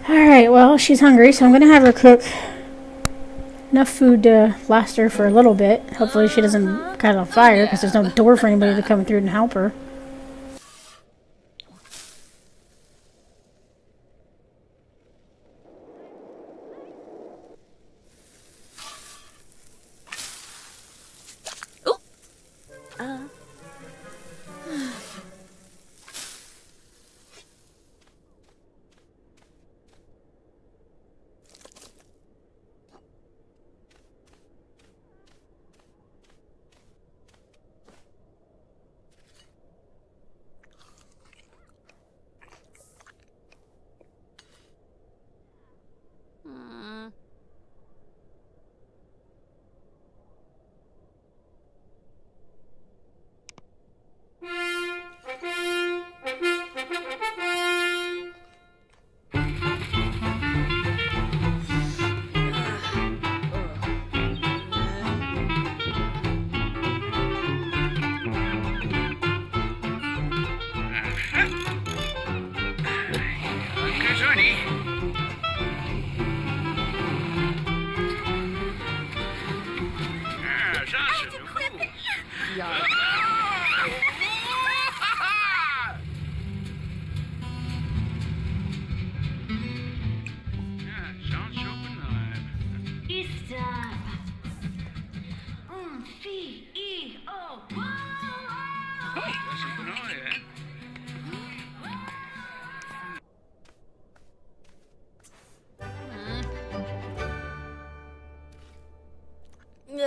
Alright, well, she's hungry, so I'm gonna have her cook enough food to last her for a little bit. Hopefully she doesn't catch on fire, because there's no door for anybody to come through and help her.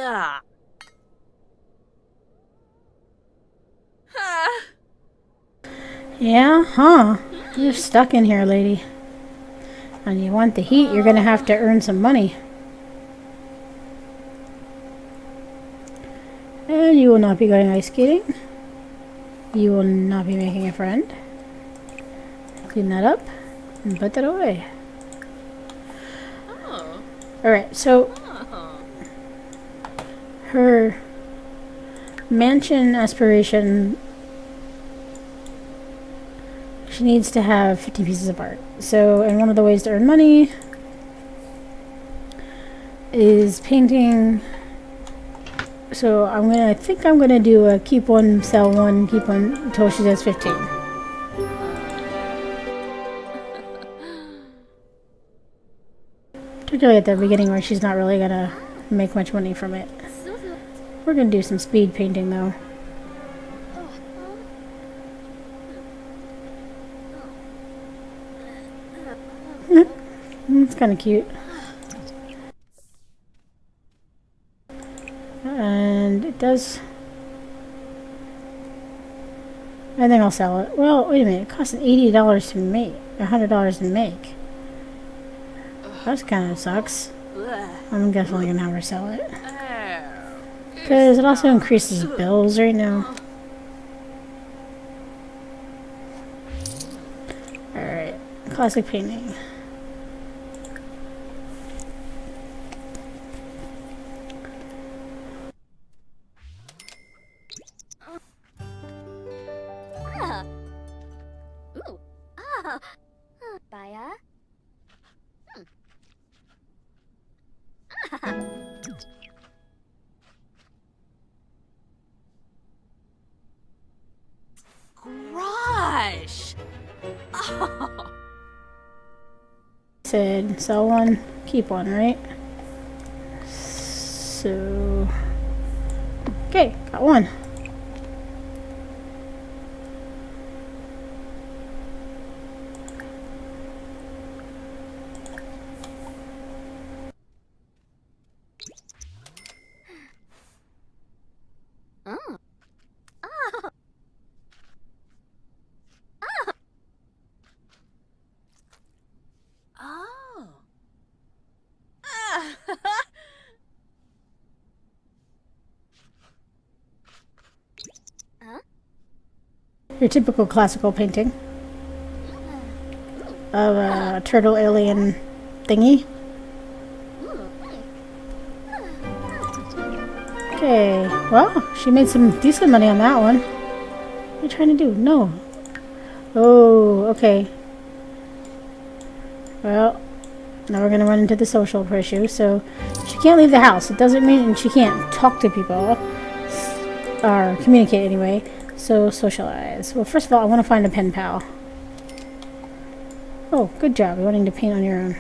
Ah. Ah. Yeah, huh? You're stuck in here, lady. And you want the heat, you're gonna have to earn some money. And you will not be going ice skating. You will not be making a friend. Clean that up and put that away. Oh. Alright, so Oh. her mansion aspiration, she needs to have 50 pieces of art. So, and one of the ways to earn money is painting. So I think I'm gonna do a keep one, sell one, keep one until she does 15. Particularly at the beginning where she's not really gonna make much money from it. We're gonna do some speed painting though. It's kind of cute. And it does... I think I'll sell it. Well, wait a minute. It costs $80 to make. $100 to make. That kind of sucks. I'm definitely going to have her sell it. Because it also increases bills right now. Alright. Classic painting. Ooh. Ah. Baya. Gosh. Oh. Said sell one, keep one, right? So... Okay, got one. Oh. Oh. Ah. Your typical classical painting of a turtle alien thingy. Okay, well, she made some decent money on that one. What are you trying to do? No. Oh, okay. Well, now we're gonna run into the social issue. So, she can't leave the house. It doesn't mean she can't talk to people. Or communicate anyway. So, socialize. Well, first of all, I want to find a pen pal. Oh, good job. You're wanting to paint on your own.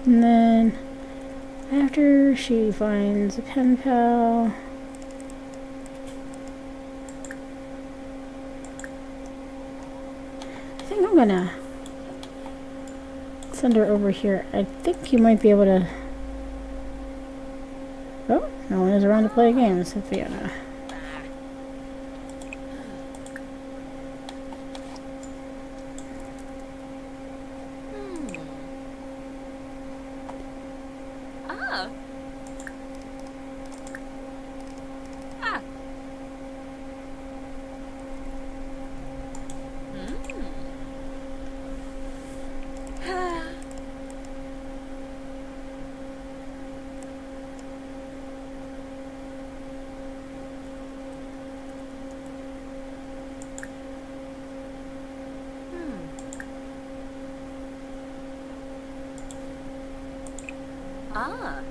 And then, after she finds a pen pal... I think I'm gonna send her over here. I think you might be able to... Oh, no one is around to play a game except Fiona. Ah. Ah. Ah.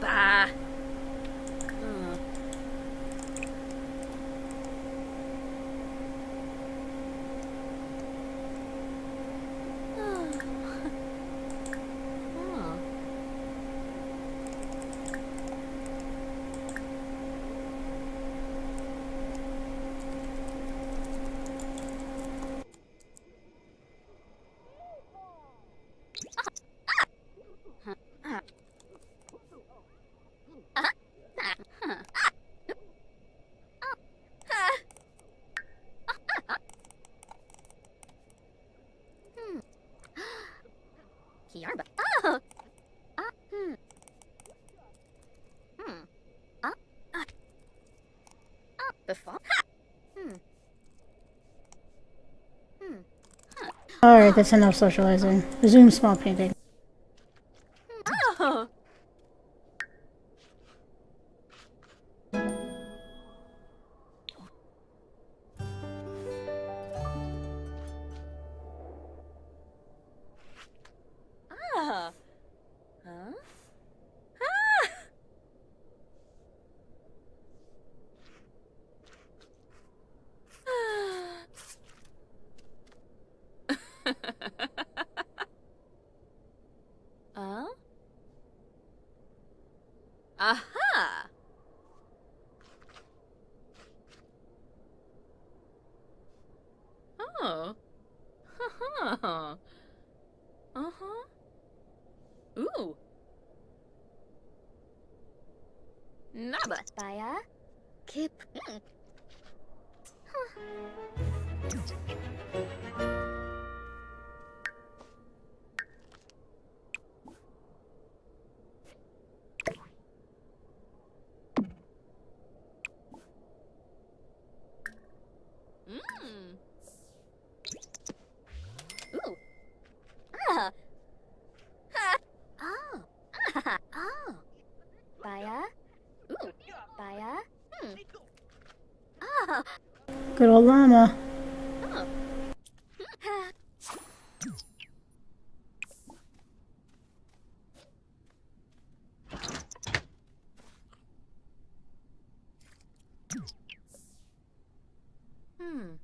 Bah. Before. Alright, that's enough socializing. Resume small painting. Oh. Ah. Huh? Huh? Aha! Oh. Uh-huh. Uh-huh. Ooh. Naba. Baya. Keep. Mm. Ooh. Ah. Ha. Oh. Ah. Oh. Baya. Ooh. Baya. Oh. Good old llama. Ha. Hmm.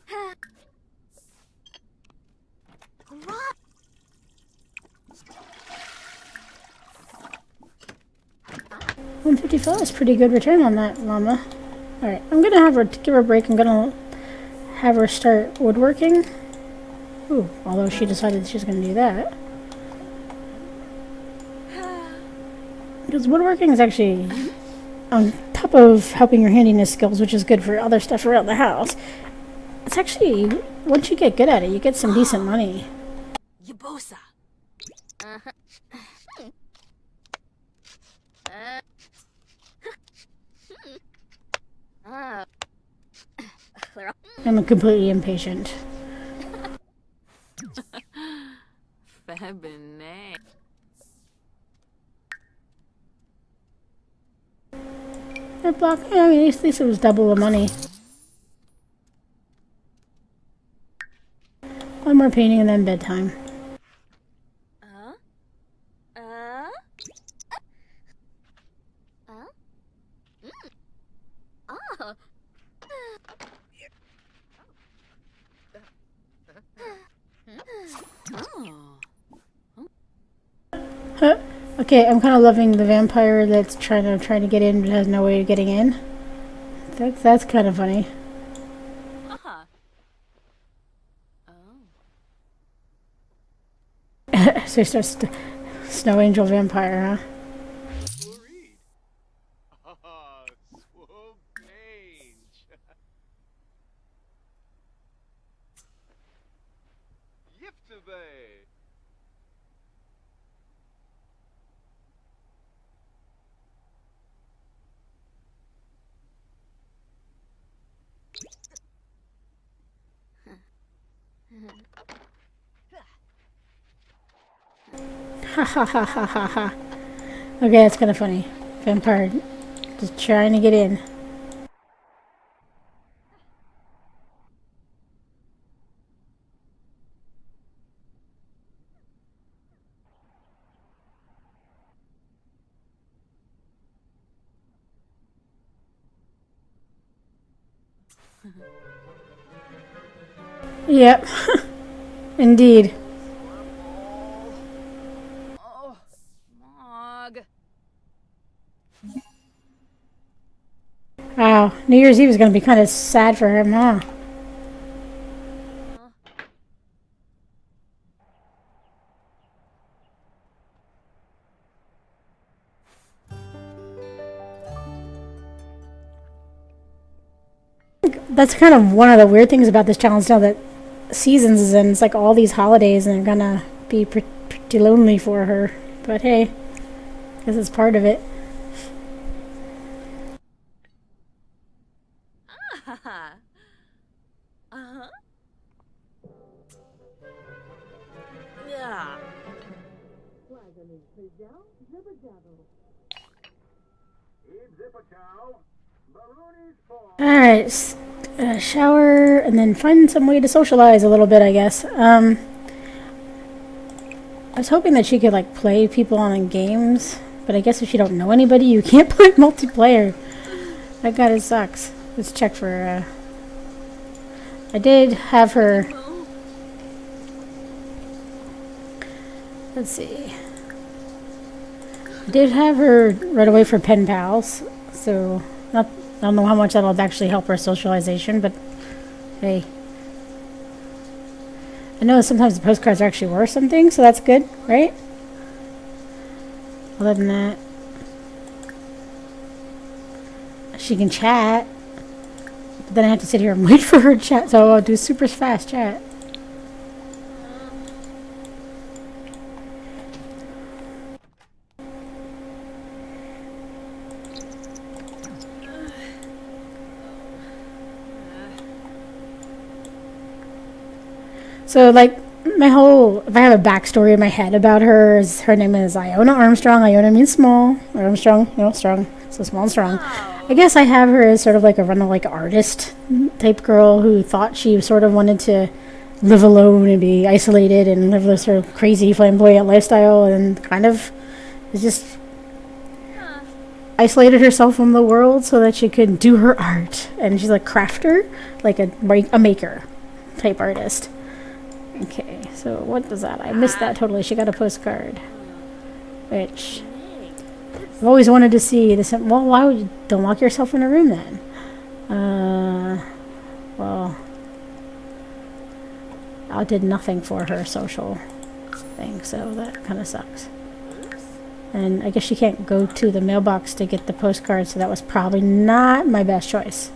Ha. What? 154 is pretty good return on that llama. Alright, I'm gonna have her give her a break. I'm gonna have her start woodworking. Ooh, although she decided she's gonna do that. Because woodworking is actually on top of helping your handiness skills, which is good for other stuff around the house. It's actually, once you get good at it, you get some decent money. Yabosa. Oh. I'm completely impatient. Febine. That block, yeah, I mean, at least it was double the money. One more painting and then bedtime. Oh. Oh. Huh. Okay, I'm kind of loving the vampire that's trying to get in but has no way of getting in. That's kind of funny. Aha. Oh. So he starts Snow Angel Vampire, huh? Worried. Ah, swoop change. Yiftaway. Ha ha ha ha ha ha. Okay, that's kind of funny. Vampire just trying to get in. Yep. Indeed. Oh. Mog. Wow. New Year's Eve is going to be kind of sad for him, huh? That's kind of one of the weird things about this challenge now that seasons is in. It's like all these holidays and they're gonna be pretty lonely for her. But hey, I guess it's part of it. Haha. Uh-huh. Yeah. Alright, shower and then find some way to socialize a little bit, I guess. I was hoping that she could like play people on games, but I guess if you don't know anybody, you can't play multiplayer. That kinda sucks. Let's check for, I did have her... Let's see. I did have her right away for pen pals, so I don't know how much that'll actually help her socialization, but hey. I know sometimes the postcards are actually worth something, so that's good, right? Other than that, she can chat, but then I have to sit here and wait for her to chat, so I'll do super fast chat. So, like, if I have a backstory in my head about her, her name is Iona Armstrong. Iona means small. Armstrong, strong. So small and strong. I guess I have her as sort of like a like artist type girl who thought she sort of wanted to live alone and be isolated and live this sort of crazy flamboyant lifestyle, and kind of is just isolated herself from the world so that she could do her art. And she's a crafter, like a maker type artist. Okay, so what does that? I missed that totally. She got a postcard, which I've always wanted to see. Well, why would you don't lock yourself in a room then? Well, I did nothing for her social thing, so that kind of sucks. And I guess she can't go to the mailbox to get the postcard, so that was probably not my best choice.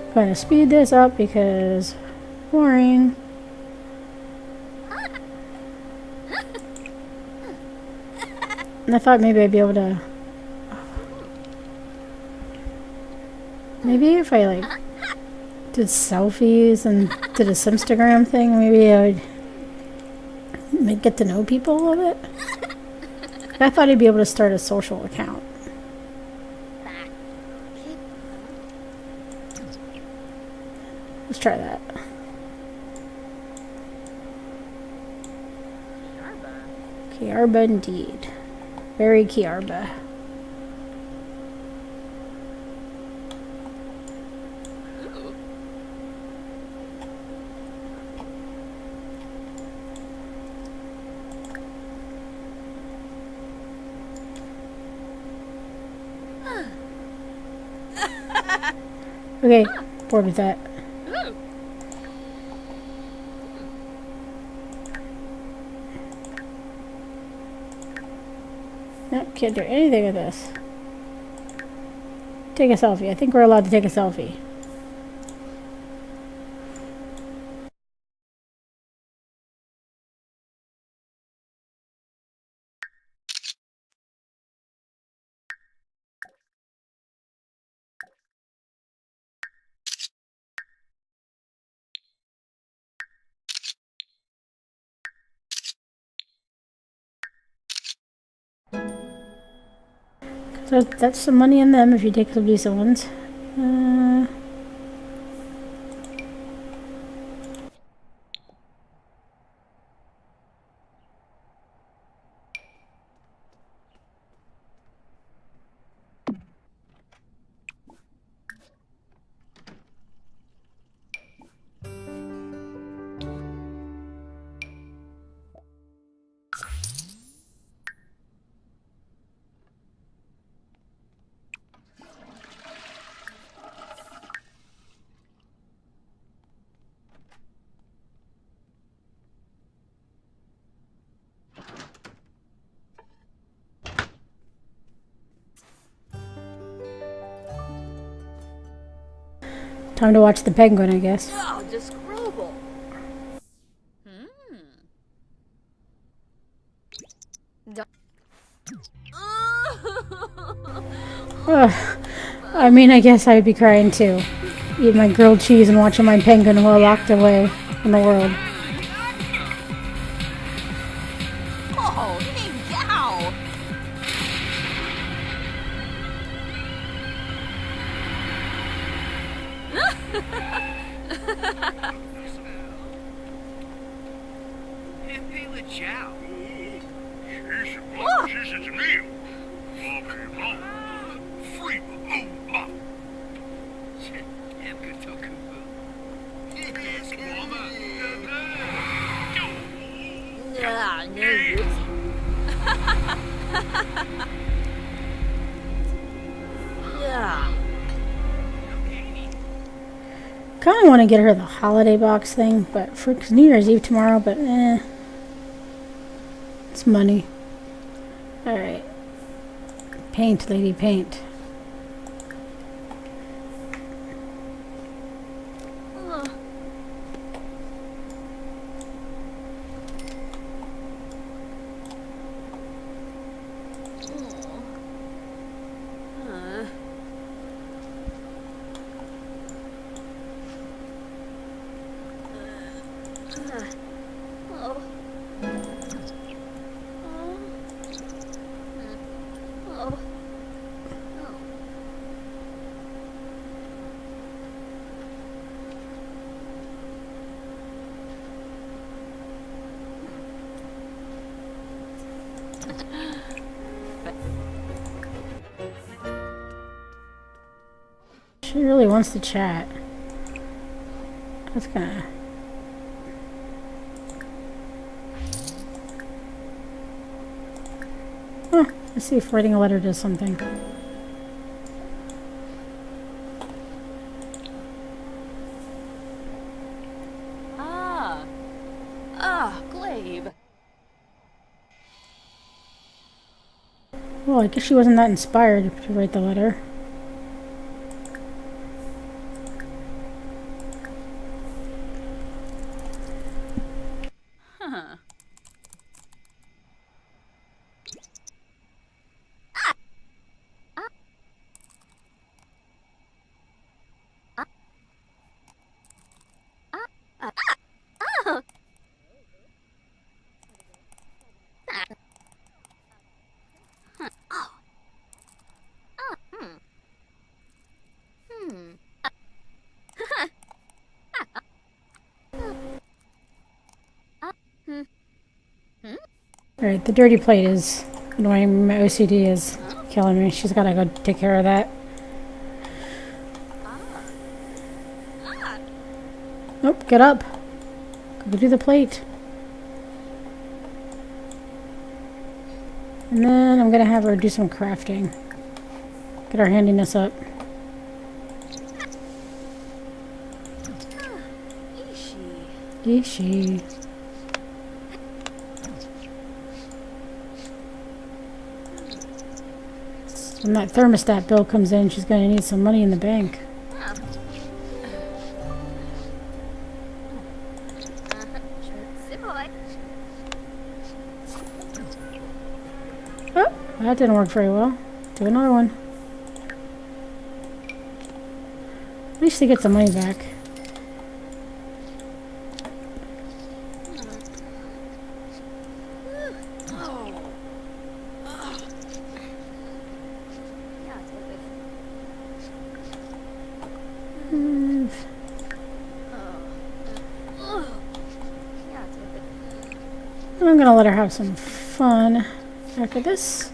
I'm going to speed this up because boring. And I thought maybe I'd be able to... Maybe if I like did selfies and did a Simstagram thing, maybe I would get to know people a little bit. I thought I'd be able to start a social account. Let's try that. Kiarba indeed. Very Kiarba. Okay, bored with that. Nope, can't do anything with this. Take a selfie. I think we're allowed to take a selfie. So that's some money in them if you take some decent ones. Time to watch the penguin, I guess. Oh, just Grobel. Ugh. I mean, I guess I'd be crying too. Eating my grilled cheese and watching my penguin well locked away in the world. Oh, hey, yow! Yeah, no use. Yeah. Kind of want to get her the holiday box thing, but for 'cause New Year's Eve tomorrow, but it's money. All right, paint, lady, paint. Oh. Huh. Oh. Oh. Oh. She really wants to chat. That's gonna. Huh, let's see if writing a letter does something. Ah. Ah, Glabe. Well, I guess she wasn't that inspired to write the letter. Huh. Alright, the dirty plate is annoying. My OCD is killing me. She's gotta go take care of that. Nope, get up. Go do the plate. And then I'm gonna have her do some crafting. Get our handiness up. Yeeshi. When that thermostat bill comes in, she's gonna need some money in the bank. Oh, that didn't work very well. Do another one. At least they get some money back. And I'm gonna let her have some fun after this.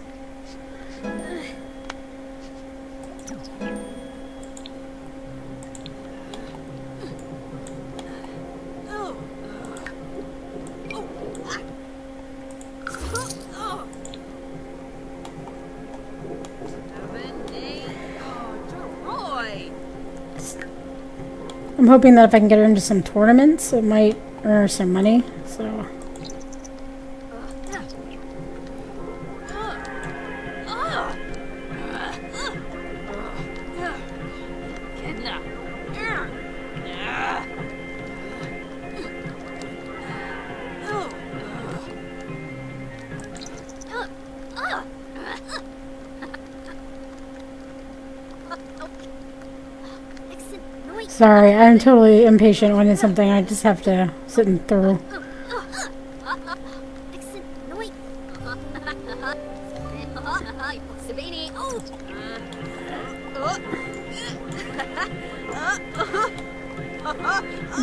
I'm hoping that if I can get her into some tournaments, it might earn her some money. So. Exit noise. Sorry, I'm totally impatient when it's something I just have to sit and through. Exit noise. Sabini. Oh.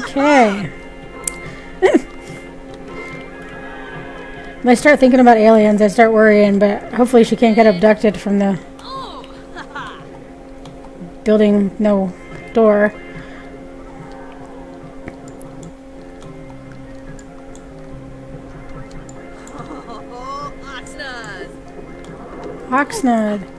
Okay. When I start thinking about aliens, I start worrying, but hopefully she can't get abducted from the building no door. Oxnard.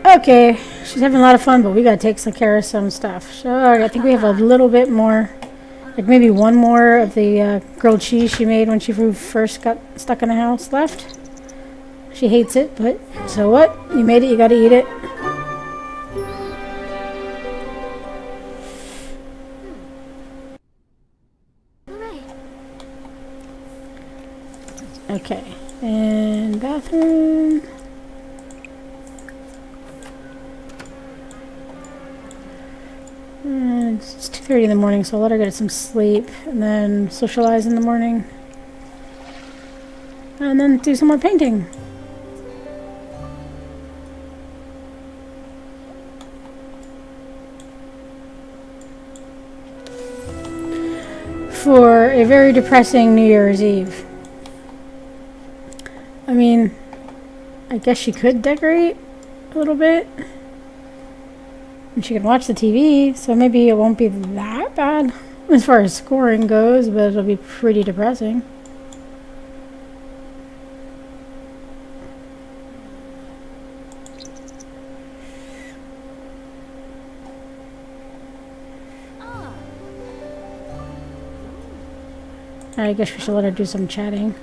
Okay, she's having a lot of fun, but we gotta take some care of some stuff. So I think we have a little bit more, like maybe one more of the grilled cheese she made when she first got stuck in the house left. She hates it, but so what? You made it, you gotta eat it. Hooray. Okay, and bathroom. It's 2:30 in the morning, so I'll let her get some sleep and then socialize in the morning. And then do some more painting. For a very depressing New Year's Eve. I mean, I guess she could decorate a little bit. And she can watch the TV, so maybe it won't be that bad as far as scoring goes, but it'll be pretty depressing. I guess we should let her do some chatting.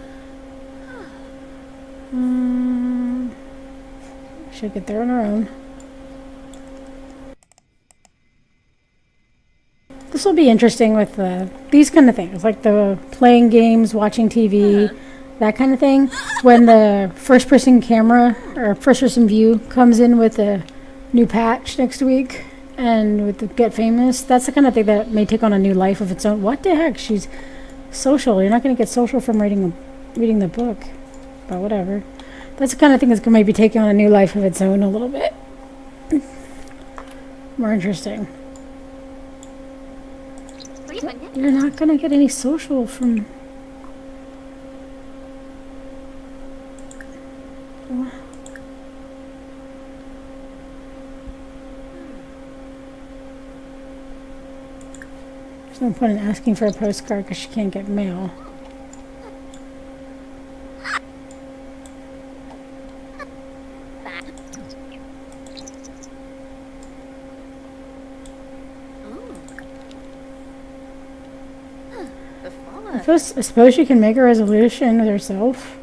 She'll get there on her own. This will be interesting with these kind of things, like the playing games, watching TV, that kind of thing. When the first-person camera or first-person view comes in with a new patch next week and with the Get Famous, that's the kind of thing that may take on a new life of its own. What the heck? She's social. You're not going to get social from reading the book, but whatever. That's the kind of thing that's going to maybe take on a new life of its own a little bit. More interesting. You're not going to get any social from... There's no point in asking for a postcard because she can't get mail. I suppose you can make a resolution with herself.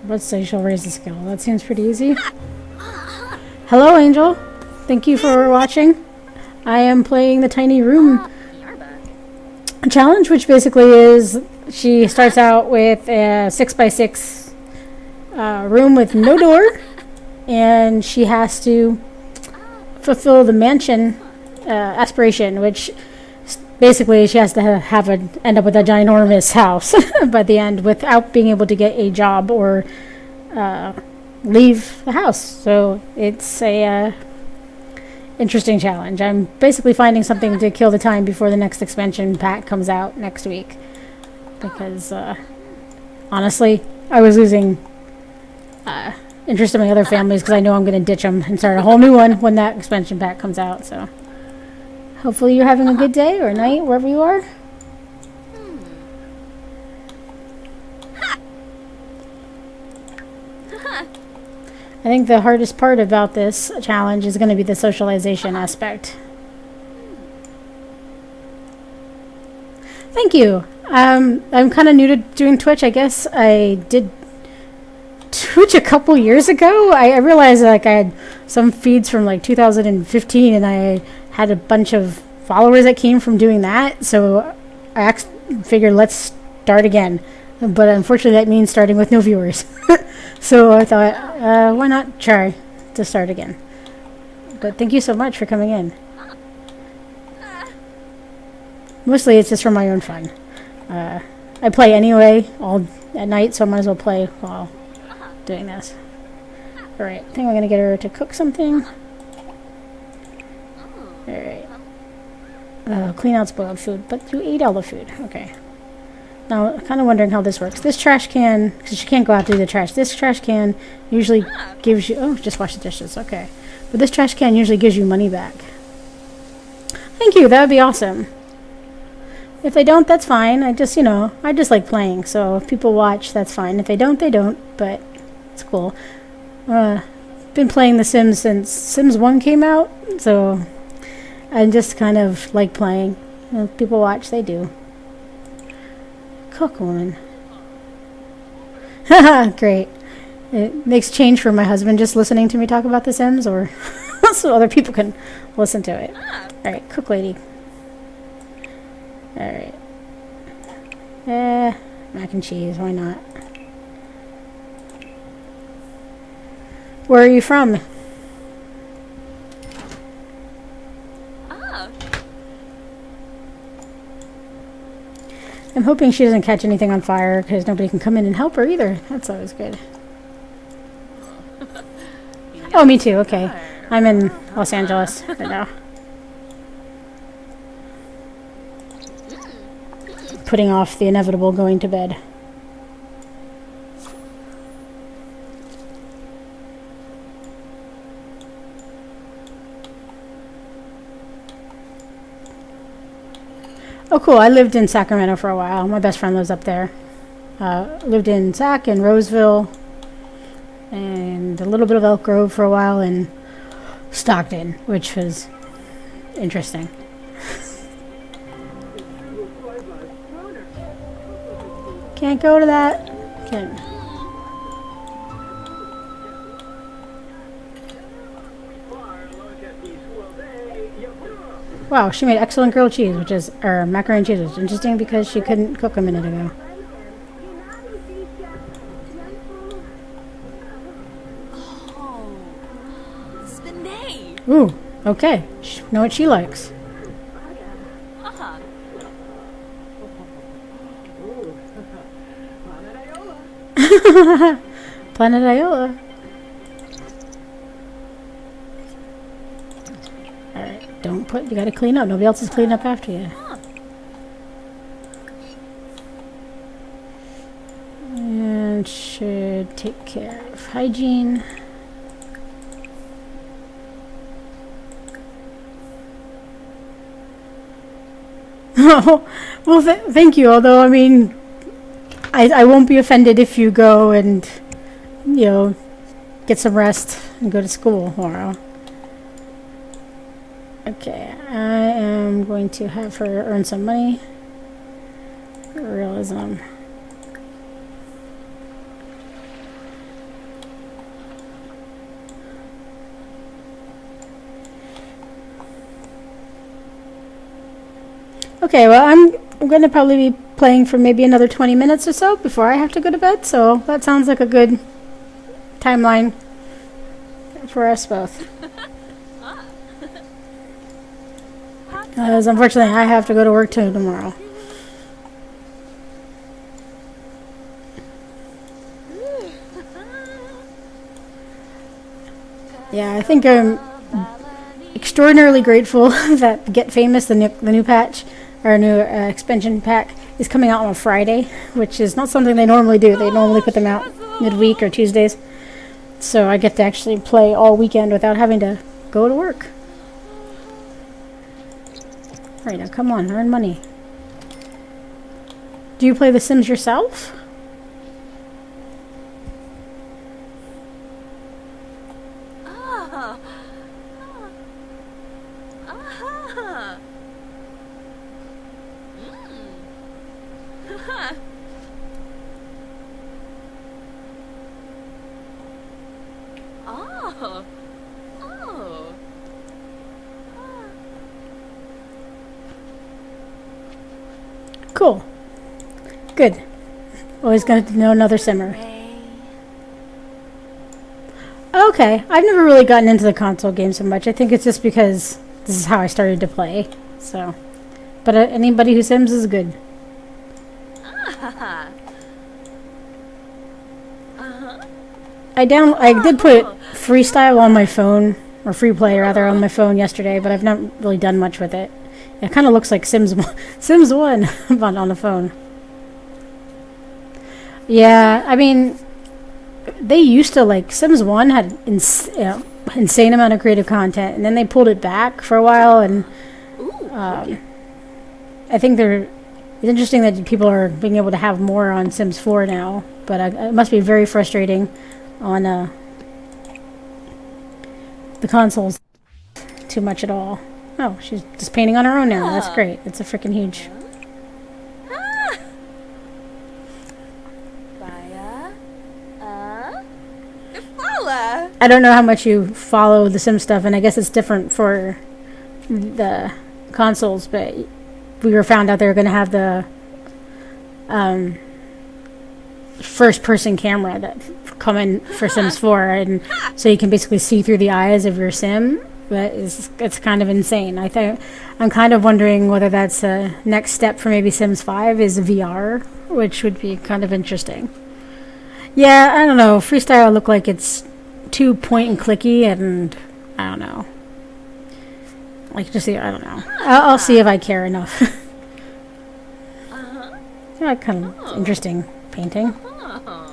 Let's say she'll raise the skill. That seems pretty easy. Hello, Angel. Thank you for watching. I am playing the Tiny Room challenge, which basically is she starts out with a 6x6 room with no door, and she has to fulfill the mansion aspiration, which basically she has to end up with a ginormous house by the end without being able to get a job or leave the house. So it's a interesting challenge. I'm basically finding something to kill the time before the next expansion pack comes out next week, because honestly I was losing interest in my other families because I know I'm going to ditch them and start a whole new one when that expansion pack comes out. So hopefully you're having a good day or night wherever you are. I think the hardest part about this challenge is going to be the socialization aspect. Thank you. I'm kind of new to doing Twitch. I guess I did Twitch a couple years ago. I realized like I had some feeds from like 2015, and I had a bunch of followers that came from doing that. So figured let's start again. But unfortunately, that means starting with no viewers. So I thought, why not try to start again? But thank you so much for coming in. Mostly it's just for my own fun. I play anyway all at night, so I might as well play while doing this. Alright, I think I'm going to get her to cook something. Alright. Clean out spoiled food, but you ate all the food. Okay. Now, kind of wondering how this works. This trash can, because you can't go out to do the trash, this trash can usually gives you... Oh, just wash the dishes. Okay. But this trash can usually gives you money back. Thank you. That would be awesome. If they don't, that's fine. I just like playing. So if people watch, that's fine. If they don't, they don't. But it's cool. Been playing The Sims since Sims 1 came out. So I just kind of like playing. If people watch, they do. Cook, woman. Haha, great. It makes change for my husband just listening to me talk about The Sims, or so other people can listen to it. Alright, cook lady. Alright. Mac and cheese, why not? Where are you from? I'm hoping she doesn't catch anything on fire, because nobody can come in and help her either. That's always good. Oh, me too. Okay. I'm in Los Angeles right now. Putting off the inevitable going to bed. Oh, cool. I lived in Sacramento for a while. My best friend lives up there. Lived in Sac and Roseville and a little bit of Elk Grove for a while, and Stockton, which was interesting. Can't go to that. Can't. Wow, she made excellent grilled cheese, or macaroni and cheese, which is interesting because she couldn't cook a minute ago. Oh, Spinay. Ooh, okay. Know what she likes. Planet Iola. Alright, you gotta clean up. Nobody else is cleaning up after you. And should take care of hygiene. Oh, well, thank you. Although, I mean, I won't be offended if you go and, get some rest and go to school tomorrow. Okay, I am going to have her earn some money. Realism. Okay, well, I'm going to probably be playing for maybe another 20 minutes or so before I have to go to bed, so that sounds like a good timeline for us both. Because unfortunately I have to go to work too tomorrow. Yeah, I think I'm extraordinarily grateful that Get Famous, the new patch, or new expansion pack, is coming out on a Friday, which is not something they normally do. They normally put them out midweek or Tuesdays. So I get to actually play all weekend without having to go to work. Alright, now come on, earn money. Do you play The Sims yourself? Oh. Oh. Cool. Good. Always going to know another simmer. Ray. Okay, I've never really gotten into the console game so much. I think it's just because this is how I started to play. So, but anybody who sims is good. Ah. I did put freestyle on my phone, or free play rather, on my phone yesterday, but I've not really done much with it. It kind of looks like Sims 1 on the phone. Yeah, I mean, they used to, like, Sims 1 had insane amount of creative content, and then they pulled it back for a while, and Ooh. I think it's interesting that people are being able to have more on Sims 4 now, but it must be very frustrating on the consoles too much at all. Oh, she's just painting on her own now. That's great. It's a freaking huge. Baya. Ifala. I don't know how much you follow the Sim stuff, and I guess it's different for the consoles, but we were found out they were going to have the first-person camera that come in for Sims 4, and so you can basically see through the eyes of your Sim. But it's kind of insane. I'm kind of wondering whether that's a next step for maybe Sims 5 is VR, which would be kind of interesting. Yeah, I don't know. Freestyle look like it's too point and clicky, and I don't know. Like, just I don't know. I'll see if I care enough. Yeah, kind of interesting painting. Oh.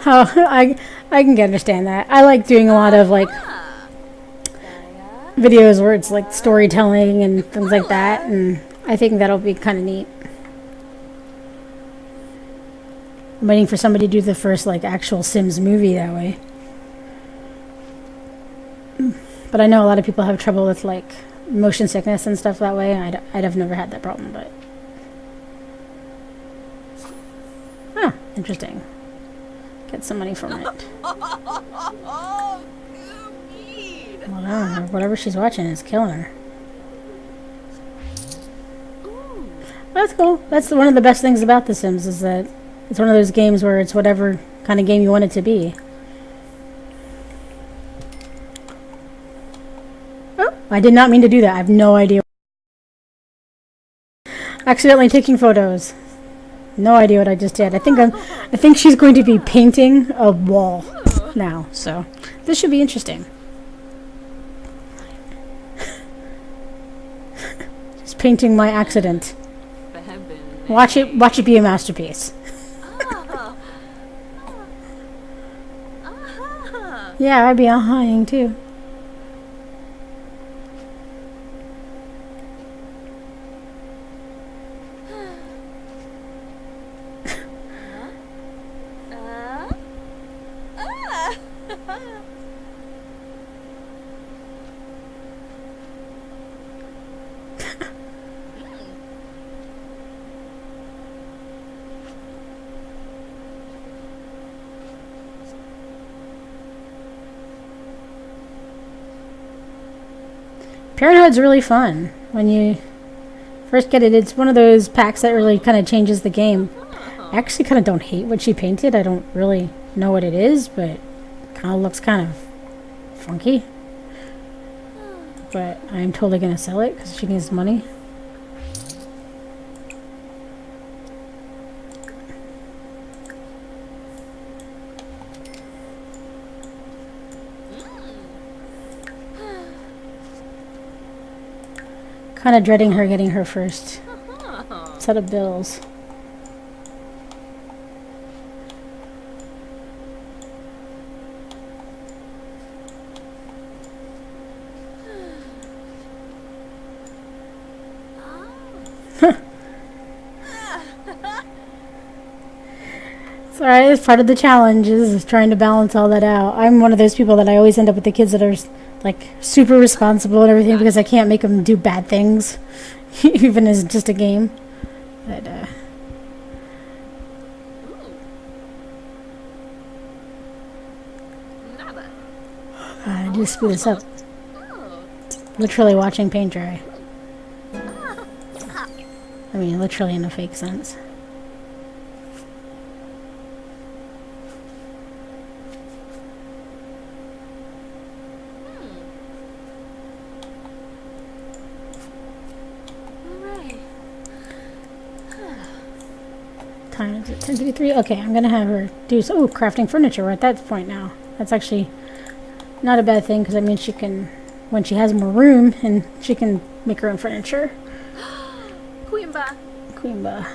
Oh, I can understand that. I like doing a lot of like videos where it's like storytelling and things like that, and I think that'll be kind of neat. I'm waiting for somebody to do the first like actual Sims movie that way. But I know a lot of people have trouble with like motion sickness and stuff that way. I'd have never had that problem, but interesting. Get some money from it. Oh, you need. Well, no, whatever she's watching is killing her. Ooh. That's cool. That's one of the best things about The Sims is that it's one of those games where it's whatever kind of game you want it to be. Oh, I did not mean to do that. I have no idea. Accidentally taking photos. No idea what I just did. I think she's going to be painting a wall now. So this should be interesting. Just painting my accident. Watch it be a masterpiece. Yeah, I'd be ahhing too. Parenthood's really fun. When you first get it, it's one of those packs that really kind of changes the game. I actually kind of don't hate what she painted. I don't really know what it is, but it kind of looks kind of funky. But I'm totally going to sell it because she needs money. Kind of dreading her getting her first set of bills. It's alright, it's part of the challenge is trying to balance all that out. I'm one of those people that I always end up with the kids that are like super responsible and everything because I can't make him do bad things, even as just a game. But Nada. I just screw this up. Oh. Literally watching paint dry. I mean, literally in a fake sense. Hooray. Time is it 10:53? Okay, I'm gonna have her do so. Oh, crafting furniture. We're at that point now. That's actually not a bad thing because I mean she can, when she has more room, and she can make her own furniture. Quimba. Queenba.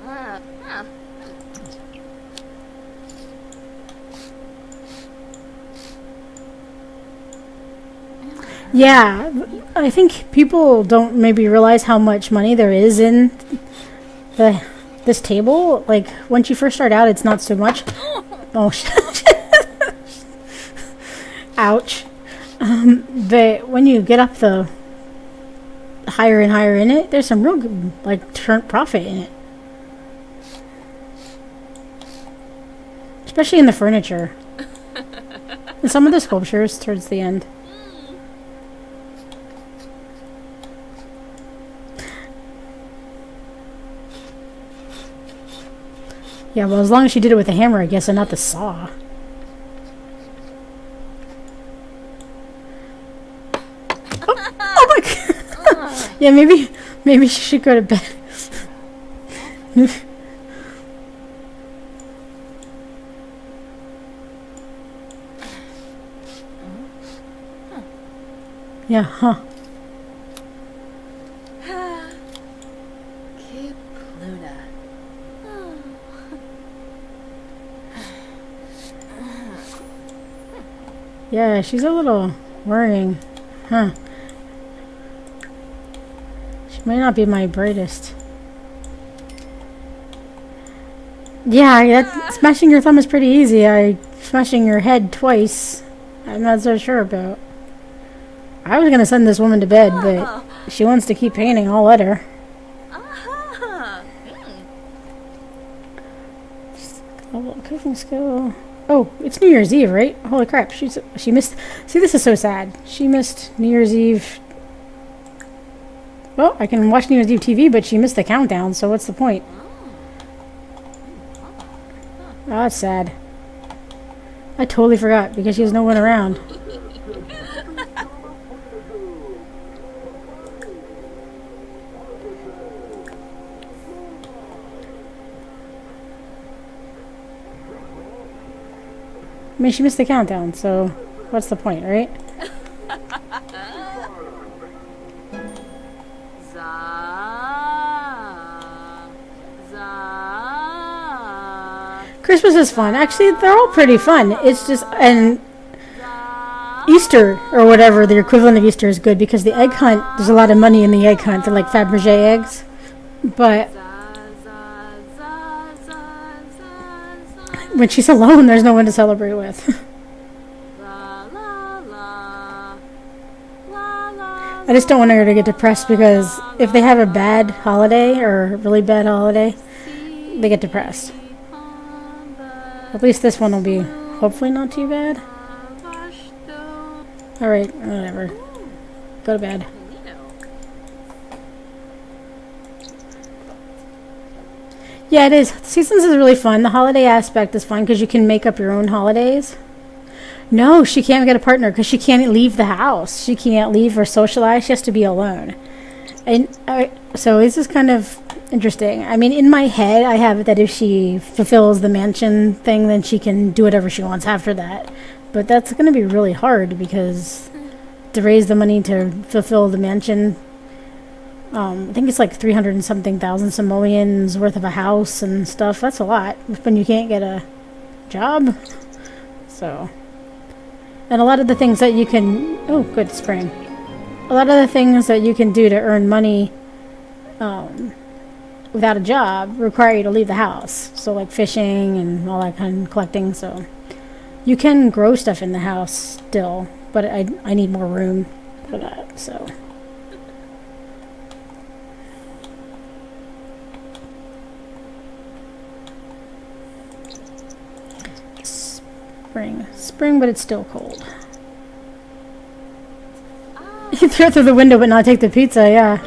Ah. Yeah, I think people don't maybe realize how much money there is in this table. Like once you first start out, it's not so much. Oh shit! Ouch. But when you get up the higher and higher in it, there's some real good, like turn profit in it, especially in the furniture and some of the sculptures towards the end. Yeah, well, as long as she did it with a hammer, I guess, and not the saw. Oh my god! Yeah, maybe she should go to bed. Yeah, huh. Kipluna. Yeah, she's a little worrying. Huh. She might not be my brightest. Yeah, smashing your thumb is pretty easy. Smashing your head twice, I'm not so sure about. I was gonna send this woman to bed, but she wants to keep painting. I'll let her. Ah. Level of cooking skill. Oh, it's New Year's Eve, right? Holy crap! She missed. See, this is so sad. She missed New Year's Eve. Well, I can watch New Year's Eve TV, but she missed the countdown. So what's the point? Oh, that's sad. I totally forgot because she has no one around. I mean, she missed the countdown, so what's the point, right? Christmas is fun. Actually, they're all pretty fun. It's just, and Easter, or whatever, the equivalent of Easter is good because the egg hunt, there's a lot of money in the egg hunt. They're like Fabergé eggs. But when she's alone, there's no one to celebrate with. I just don't want her to get depressed because if they have a bad holiday or a really bad holiday, they get depressed. At least this one will be hopefully not too bad. Alright, whatever. Go to bed. Yeah, it is. Seasons is really fun. The holiday aspect is fun because you can make up your own holidays. No, she can't get a partner because she can't leave the house. She can't leave or socialize. She has to be alone. And so this is kind of interesting. I mean, in my head, I have it that if she fulfills the mansion thing, then she can do whatever she wants after that. But that's going to be really hard because to raise the money to fulfill the mansion, I think it's like 300 and something thousand simoleons worth of a house and stuff. That's a lot when you can't get a job. So, and a lot of the things that you can, oh, good spring. A lot of the things that you can do to earn money, without a job require you to leave the house. So like fishing and all that kind of collecting. So you can grow stuff in the house still, but I need more room for that. So spring, but it's still cold. You can throw it through the window, but not take the pizza. Yeah.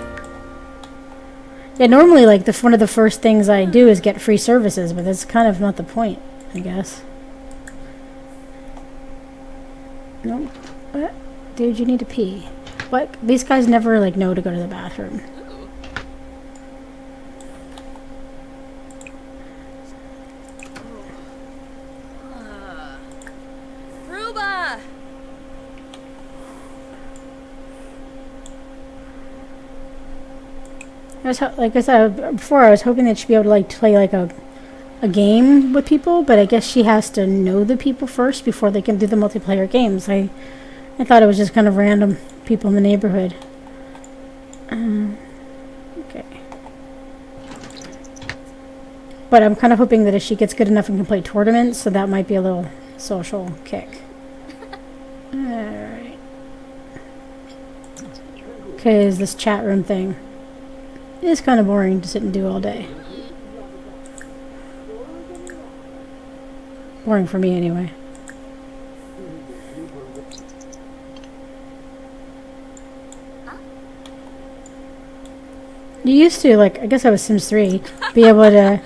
Yeah, normally, like, one of the first things I do is get free services, but that's kind of not the point, I guess. Nope. What? Dude, you need to pee. What? These guys never, like, know to go to the bathroom. Ruba! Like I said before, I was hoping that she'd be able to, like, play, like, a game with people, but I guess she has to know the people first before they can do the multiplayer games. I thought it was just kind of random people in the neighborhood. Okay. But I'm kind of hoping that if she gets good enough and can play tournaments, so that might be a little social kick. Alright. Okay, is this chat room thing. It is kind of boring to sit and do all day. Boring for me, anyway. You used to, like, I guess I was Sims 3, be able to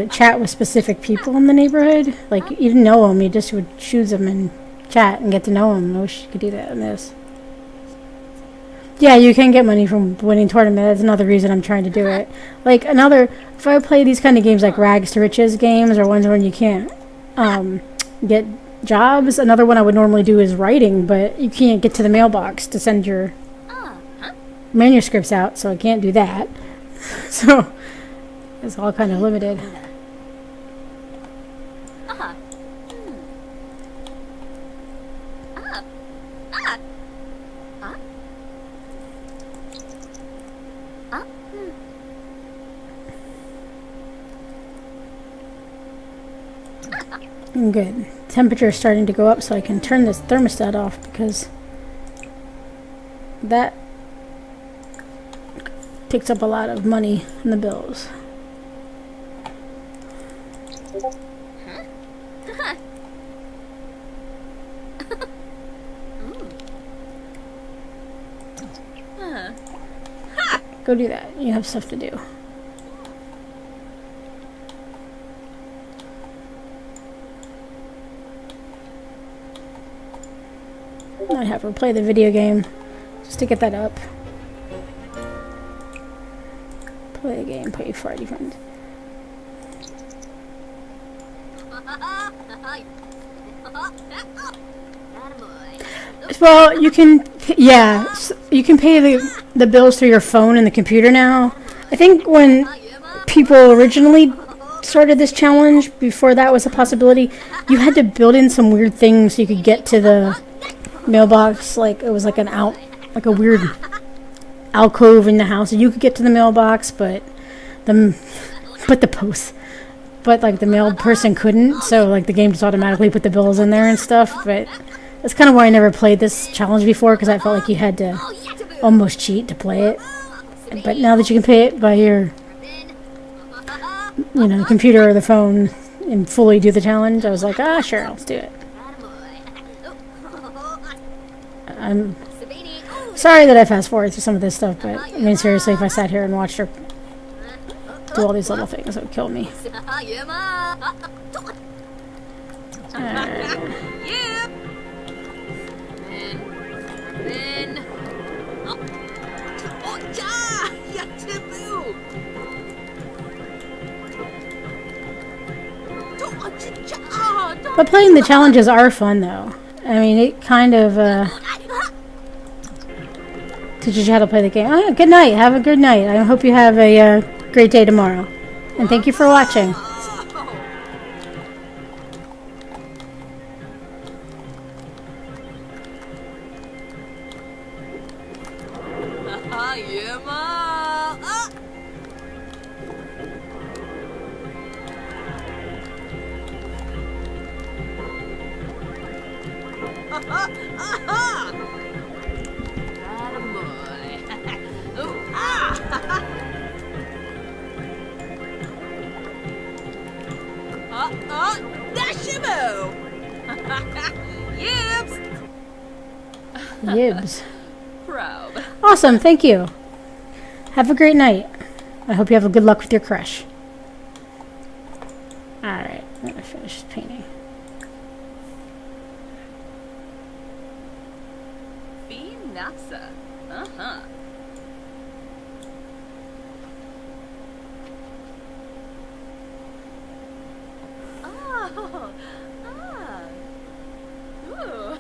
chat with specific people in the neighborhood. Like, you didn't know them, you just would choose them and chat and get to know them. I wish you could do that in this. Yeah, you can get money from winning tournament. That's another reason I'm trying to do it. Like, if I play these kind of games like Rags to Riches games or ones where you can't get jobs, another one I would normally do is writing, but you can't get to the mailbox to send your manuscripts out, so I can't do that. So it's all kind of limited. Good. Temperature is starting to go up, so I can turn this thermostat off because that takes up a lot of money in the bills. Go do that. You have stuff to do. I'd have her play the video game just to get that up. Play a game, play Friday Friends. Well, you can, yeah, you can pay the bills through your phone and the computer now. I think when people originally started this challenge, before that was a possibility, you had to build in some weird things so you could get to the mailbox. Like, it was like like a weird alcove in the house. You could get to the mailbox, but the mail person couldn't. So, like, the game just automatically put the bills in there and stuff. But that's kind of why I never played this challenge before, because I felt like you had to almost cheat to play it. But now that you can pay it by your, computer or the phone and fully do the challenge, I was like, sure, let's do it. I'm sorry that I fast forward through some of this stuff, but I mean, seriously, if I sat here and watched her do all these little things, it would kill me. But playing the challenges are fun, though. I mean, it kind of teaches you how to play the game. Oh, good night. Have a good night. I hope you have a great day tomorrow. And thank you for watching. Aha! Attaboy. Ooh, ah! Dashimu! Yibs! Yibs. Probe. Awesome, thank you. Have a great night. I hope you have a good luck with your crush. Alright, I'm gonna finish this painting. Finasa. Uh-huh. Oh. Ah. Ooh.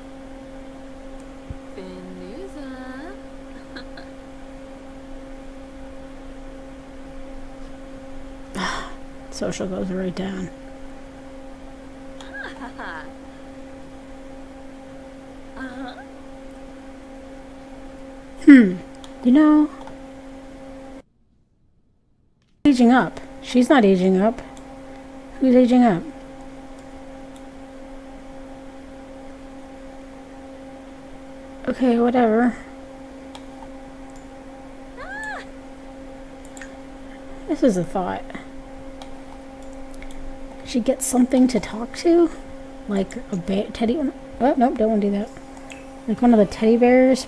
Finusa. Social goes right down. Uh-huh. You know, aging up. She's not aging up. Who's aging up? Okay, whatever. This is a thought. She gets something to talk to? Like a teddy? Oh, nope, don't want to do that. Like one of the teddy bears?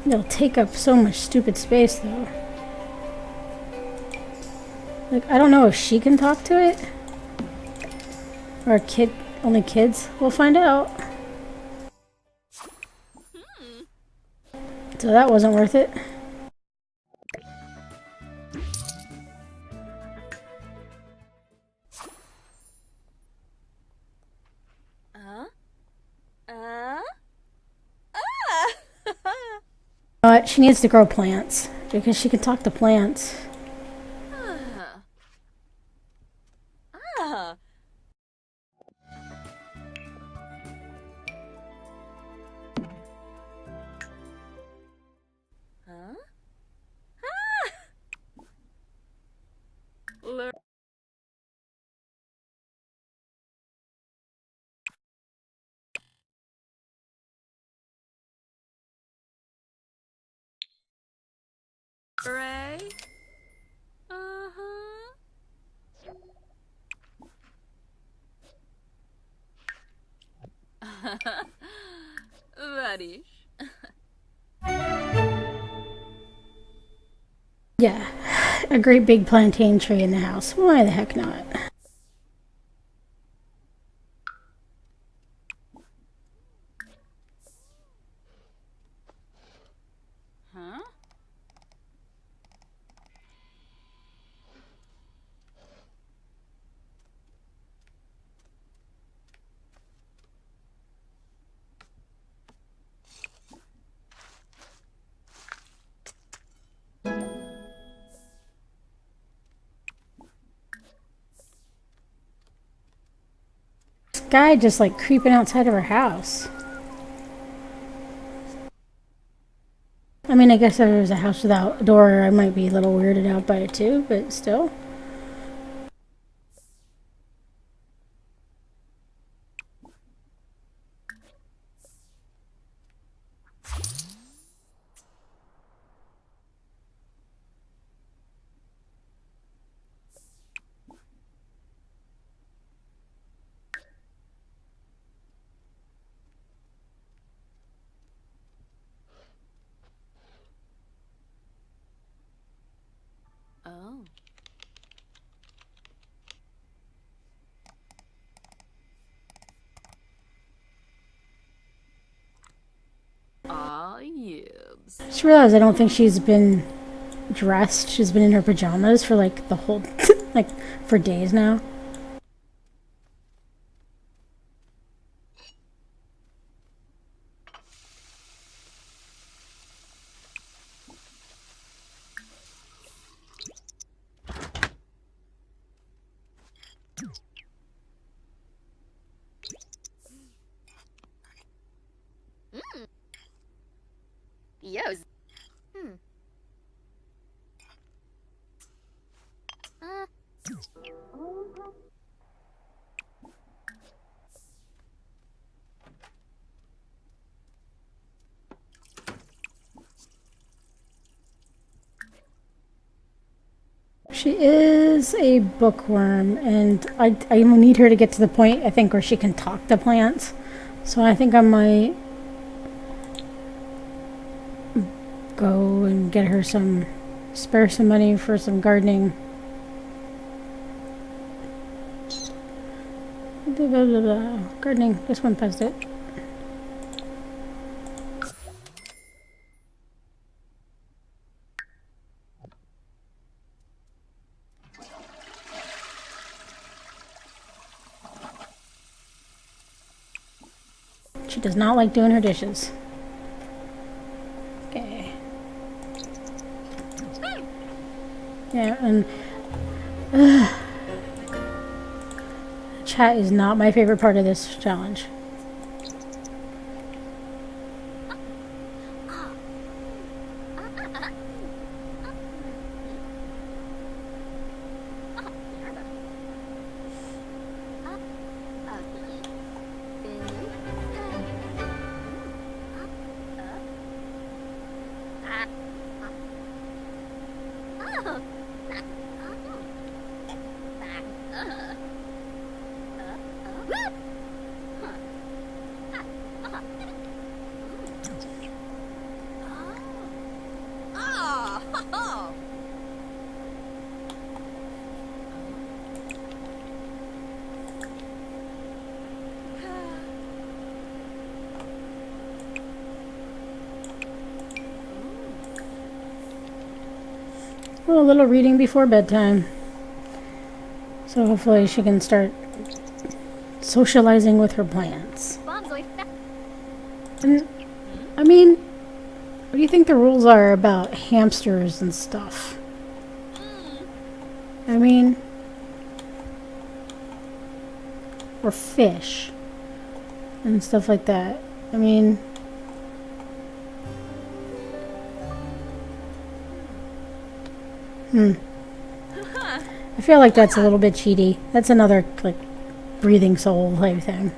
It'll take up so much stupid space, though. Like, I don't know if she can talk to it. Or only kids. We'll find out. So that wasn't worth it. She needs to grow plants because she can talk to plants. Ah. Huh? Ah. Ray? Uh-huh. Varish. Yeah, a great big plantain tree in the house. Why the heck not? Huh? This guy just like creeping outside of her house. I mean, I guess if it was a house without a door, I might be a little weirded out by it too, but still. Oh. Ah, yibs. Just realized I don't think she's been dressed. She's been in her pajamas for like the whole, like for days now. Yos. She is a bookworm, and I need her to get to the point, I think, where she can talk to plants. So I think I might go and get her spare some money for some gardening. Blah, blah, blah, blah. Gardening, just went past it. She does not like doing her dishes. Okay. Yeah, and chat is not my favorite part of this challenge. Well, a little reading before bedtime. So hopefully she can start socializing with her plants. And, I mean, what do you think the rules are about hamsters and stuff? I mean, or fish and stuff like that. I mean, I feel like that's a little bit cheaty. That's another, like, breathing soul type thing.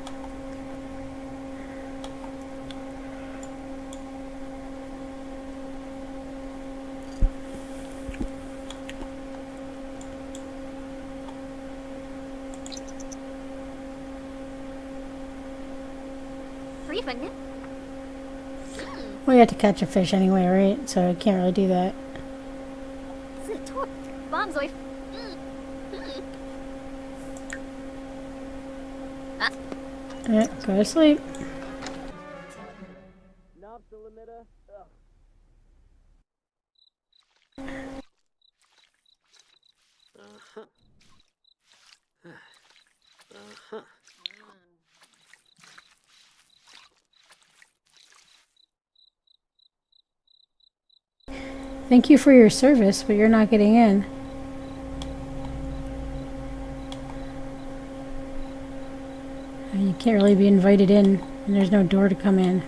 Well, you have to catch a fish anyway, right? So I can't really do that. Yeah, go to sleep. Thank you for your service, but you're not getting in. You can't really be invited in, and there's no door to come in.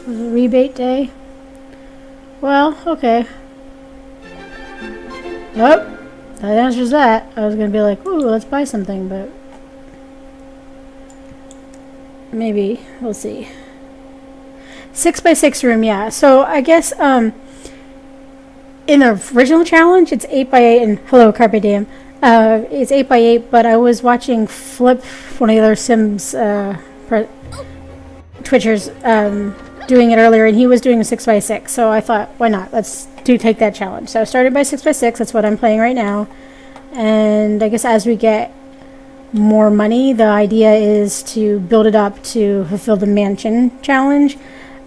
Was it rebate day? Well, okay. Nope. That answers that. I was gonna be like, ooh, let's buy something, but maybe. We'll see. 6x6 room, yeah. So I guess in the original challenge it's 8x8 and hello Carpe Diem. It's 8x8, but I was watching Flip, one of the other Sims Twitchers, doing it earlier, and he was doing a 6x6, so I thought, why not? Let's take that challenge. So I started by 6x6, that's what I'm playing right now, and I guess as we get more money, the idea is to build it up to fulfill the mansion challenge.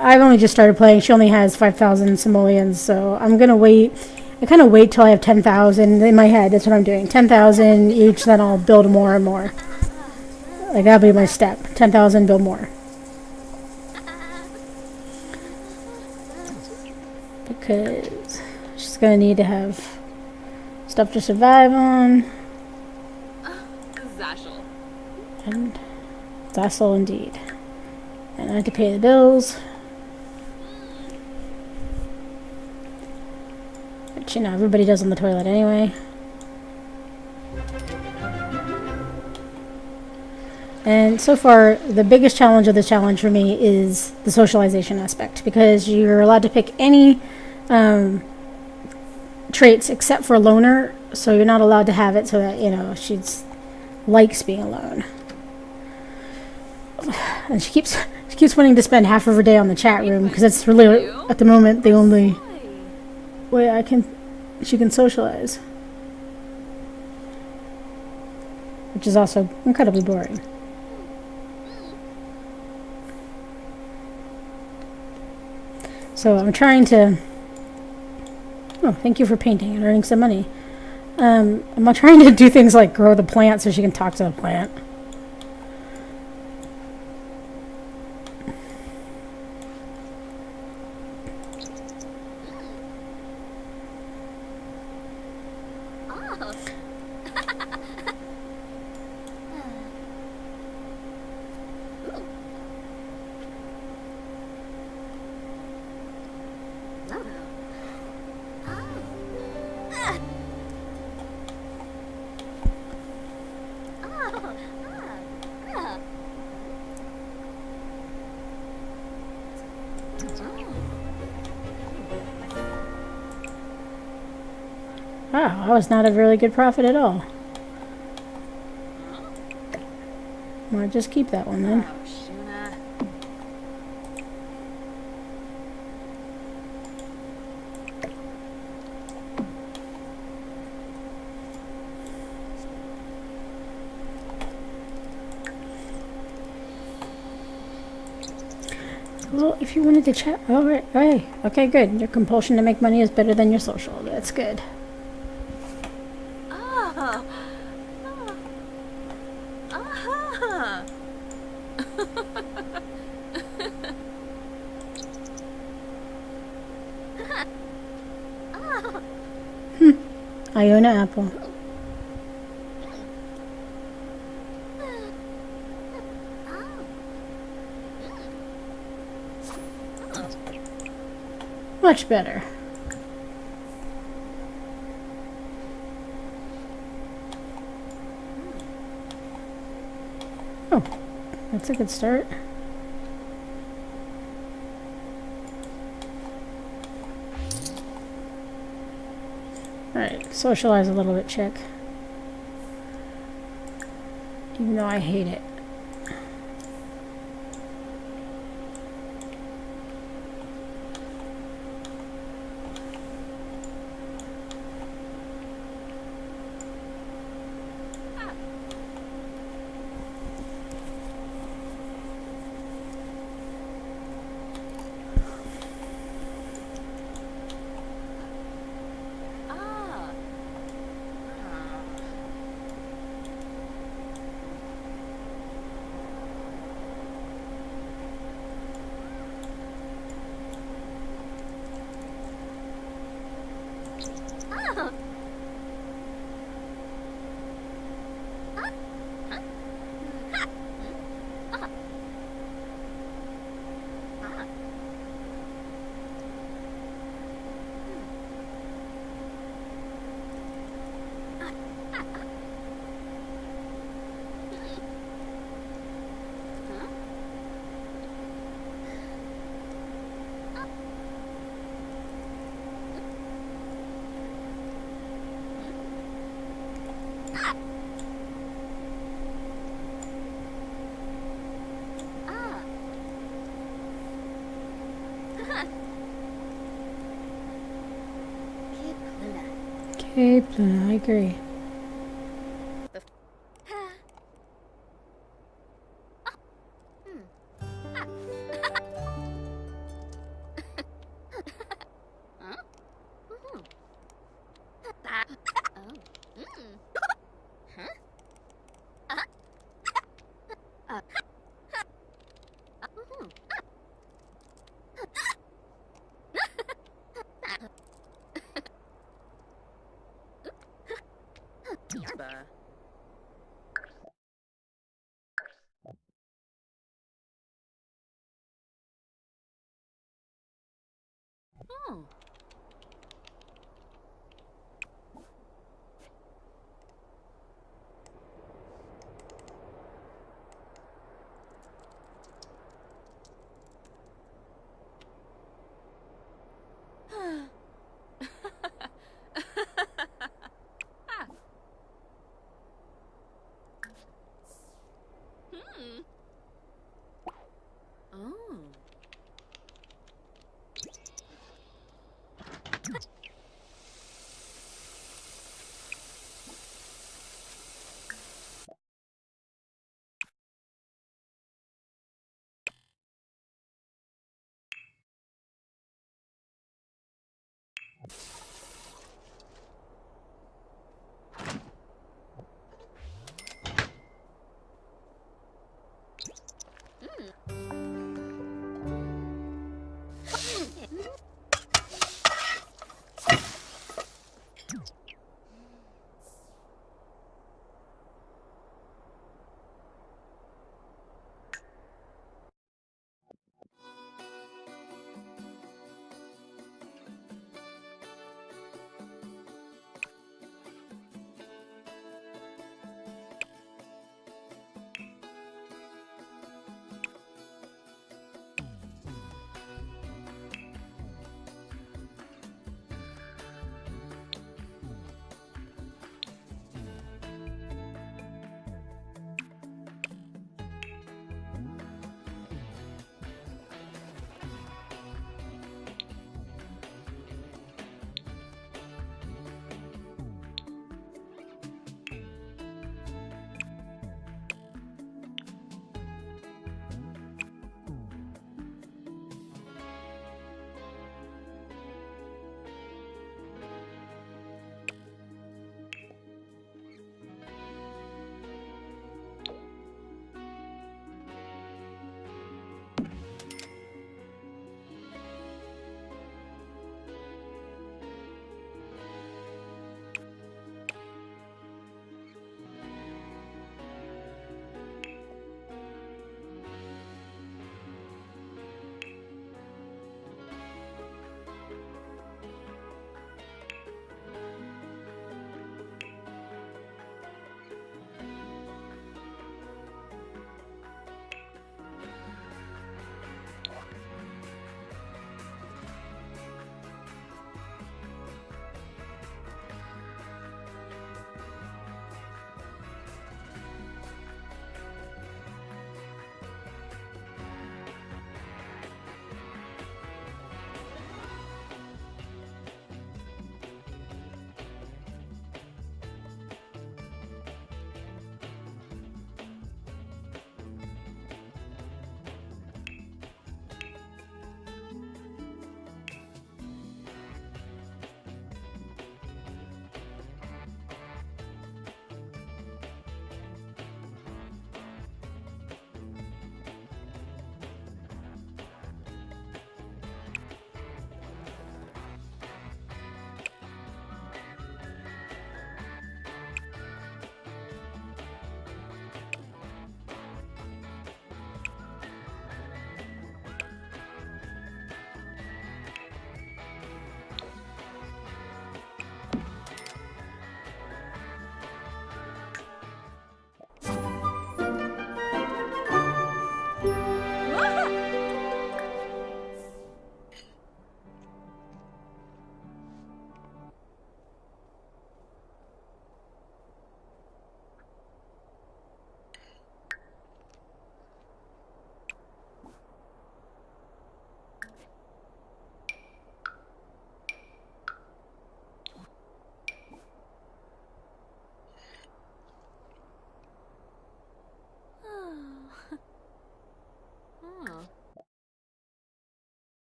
I've only just started playing. She only has 5,000 simoleons, so I'm gonna wait. I kind of wait till I have 10,000 in my head. That's what I'm doing. 10,000 each, then I'll build more and more. Like, that'll be my step. 10,000, build more. Because she's gonna need to have stuff to survive on. Zashel. And Vassal indeed. And I have to pay the bills. Which, you know, everybody does on the toilet anyway. And so far, the biggest challenge of this challenge for me is the socialization aspect. Because you're allowed to pick any traits except for loner. So you're not allowed to have it so that, you know, she likes being alone. And she keeps wanting to spend half of her day on the chat room because it's really, at the moment, the only way she can socialize. Which is also incredibly boring. So I'm trying to... Oh, thank you for painting and earning some money. I'm trying to do things like grow the plant so she can talk to the plant. Wow, that was not a really good profit at all. I'll just keep that one then. Oh, Shuna. Well, if you wanted to chat... Oh, right. Hey, okay, good. Your compulsion to make money is better than your social. That's good. Ah. Ah. Iona Apple. Much better. Oh, that's a good start. Alright, socialize a little bit, chick. Even though I hate it. Ah. Okay, I agree. Oh. Hmm. Oh.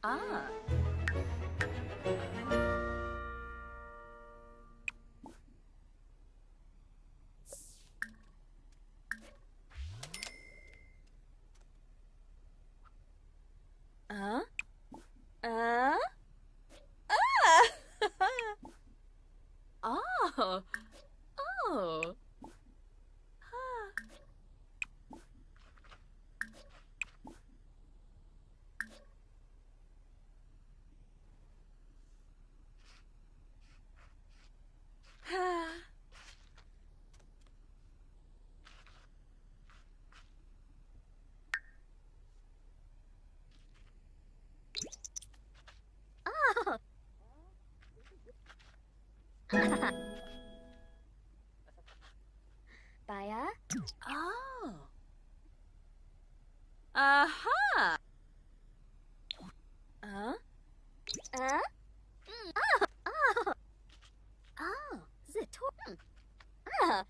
Ah. Ah. Oh. Oh. Oh. Baya? Oh. Aha. Uh? Oh. Oh. Oh. Zator. Ah.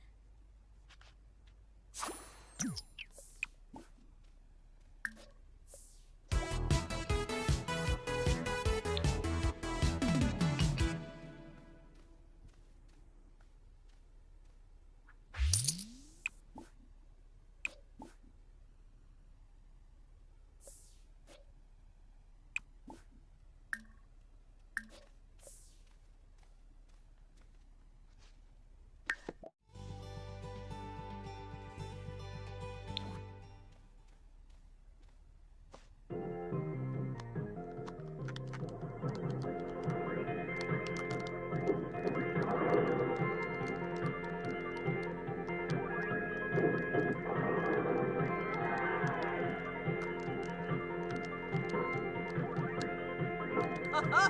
Aha.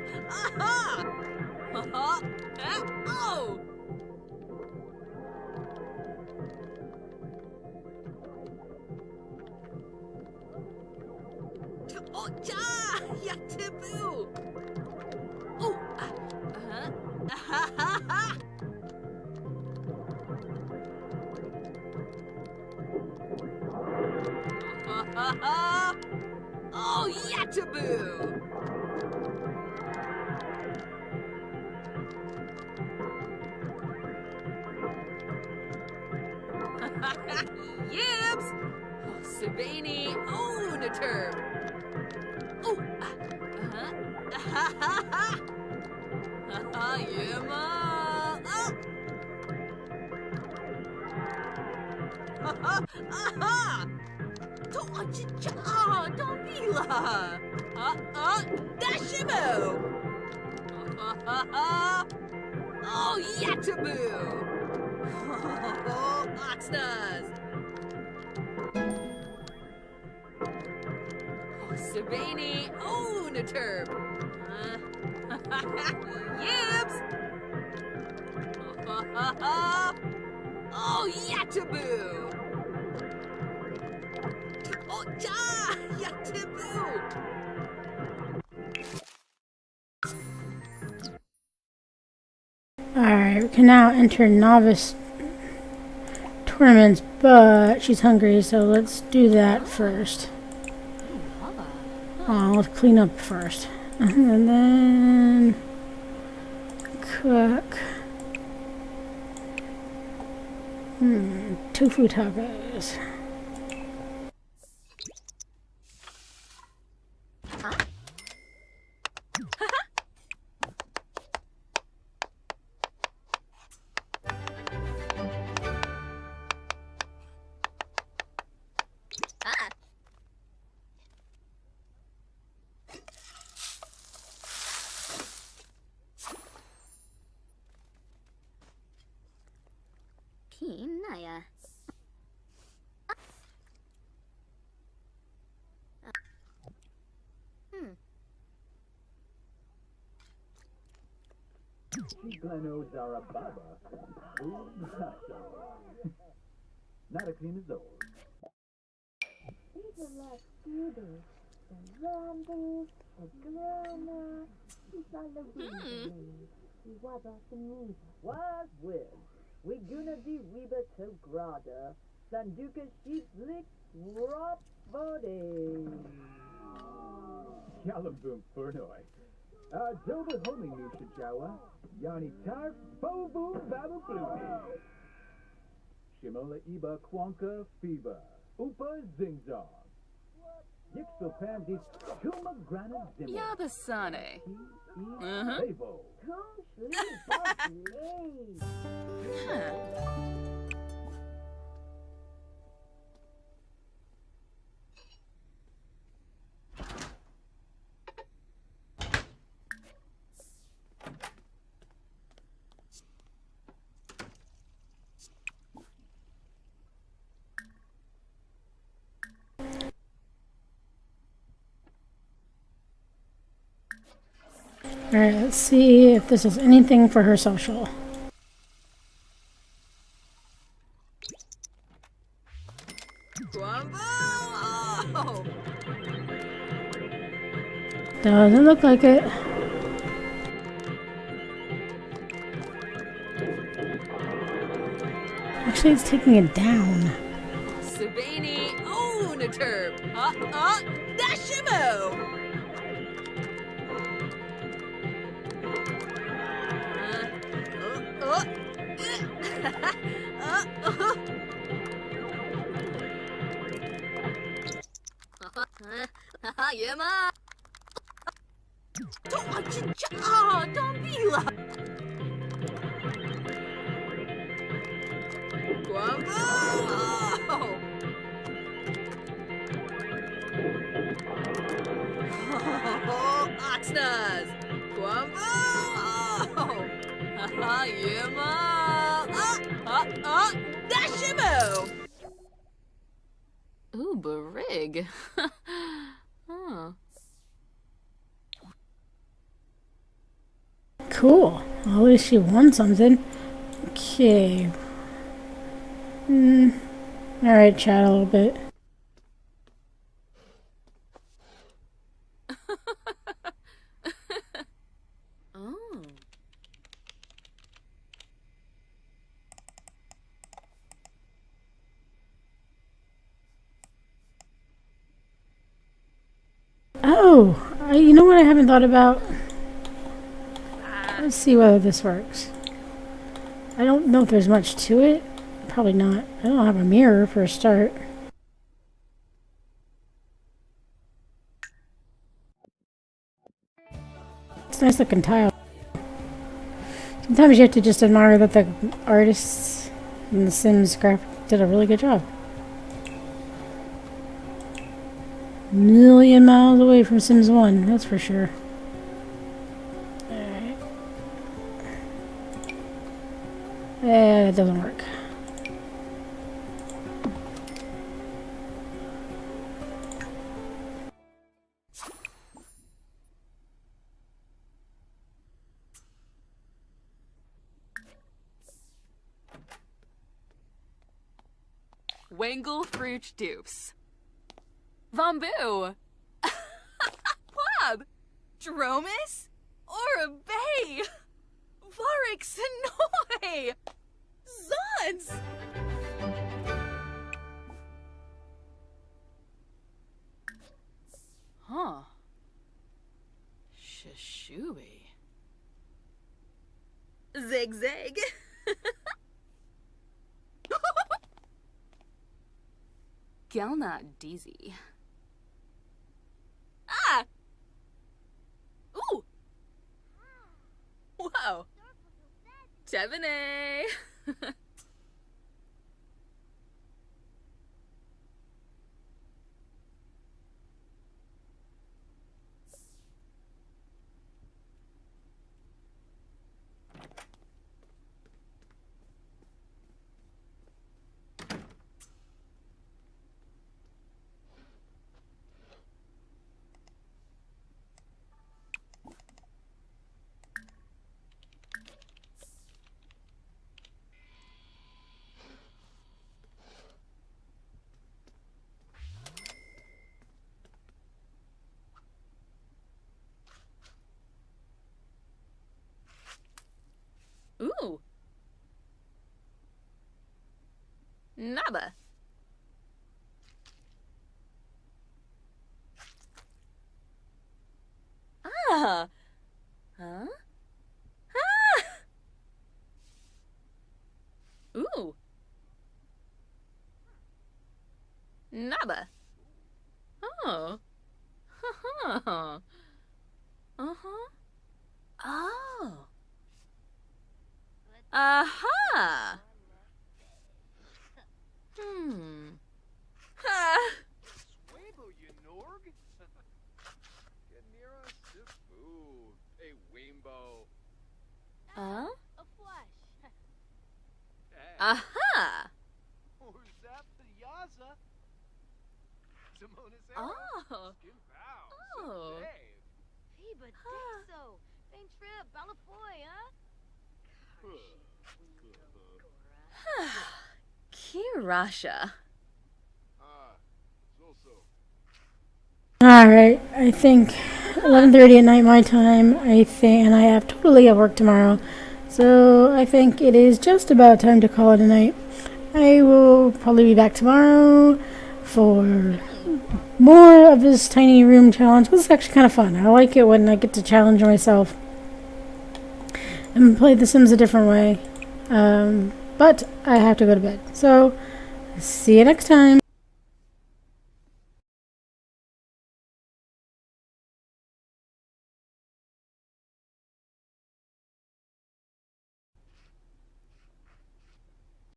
Aha. Aha. Oh. Oh, ja! Ja, taboo! Oh! Ha ha ha! Ha ha ha! Oh, yeah, taboo! Yips! Oh, Sabini, own a term! Oh! Ha ha ha! Ha Yuma! Oh! Ha ha! Aha! Domila! Dashimu! Oh, Yataboo! Oh, Oxnaz! Oh, Sabini, own a term! Yips! Oh, Yataboo! Oh, ja! Yataboo! Alright, we can now enter novice tournaments, but she's hungry, so let's do that first. Let's clean up first. And then cook. Tofu tacos. Ah. Naya. Gleno Zarababa. Not as clean as those. These are like students, the zombies, the drama, it's all the reasoning. What else the music? Was with. We gonna de Reba to Grada. Sanduka sheep lick rop body. Yalambum Furnoi. Doba homing new Shajawa. Yanni Tarf, Bo Boom Babu Blue. Shimola Iba Kwanka Fiba. Upa Zingzong. Yixel Pamdi Kuma Grana Zimmer. Yabasane. Evo. Come sleep, Buckley. All right, let's see if this is anything for her social. Grumble! Oh! Doesn't look like it. Actually, it's taking it down. Sabini! Oh, Naturb! Dashimo! Yema! Don't be like. Grumble! Oh! Oxnaz! Grumble! Oh! Yema! Dashimo! Ooh, Barig. Huh. Cool. Well, at least she won something. Okay. Alright, chat a little bit. Oh. Oh, you know what I haven't thought about? Let's see whether this works. I don't know if there's much to it. Probably not. I don't have a mirror for a start. It's a nice looking tile. Sometimes you have to just admire that the artists in the Sims graphic did a really good job. Million miles away from Sims 1, that's for sure. Alright. Yeah, that doesn't work. Wangle Fruit Dupes. Vambu! Plab! Dromus? Or a bay! Varix Sonoy! Zods! Huh. Shashubi. Zigzag. Gelna Deezy. Ah! Ooh! Wow! Tevene! Huh? Ah! Ooh. Naba. Oh. Uh-huh. Uh-huh. Oh. Aha. Ha. Swabo, you Norg? Ganira Sifu. A Wimbo. Huh? A flush. Aha. Orzap the Yaza. Simona Oh. Skin Pow. Oh. Dave. Piba Dixo. Bang trip. Balafoy, huh? Kirasha. So. All right, I think 11:30 at night my time. I think, and I have totally at work tomorrow, so I think it is just about time to call it a night. I will probably be back tomorrow for more of this tiny room challenge. This is actually kind of fun. I like it when I get to challenge myself and play The Sims a different way. But I have to go to bed. So, see you next time.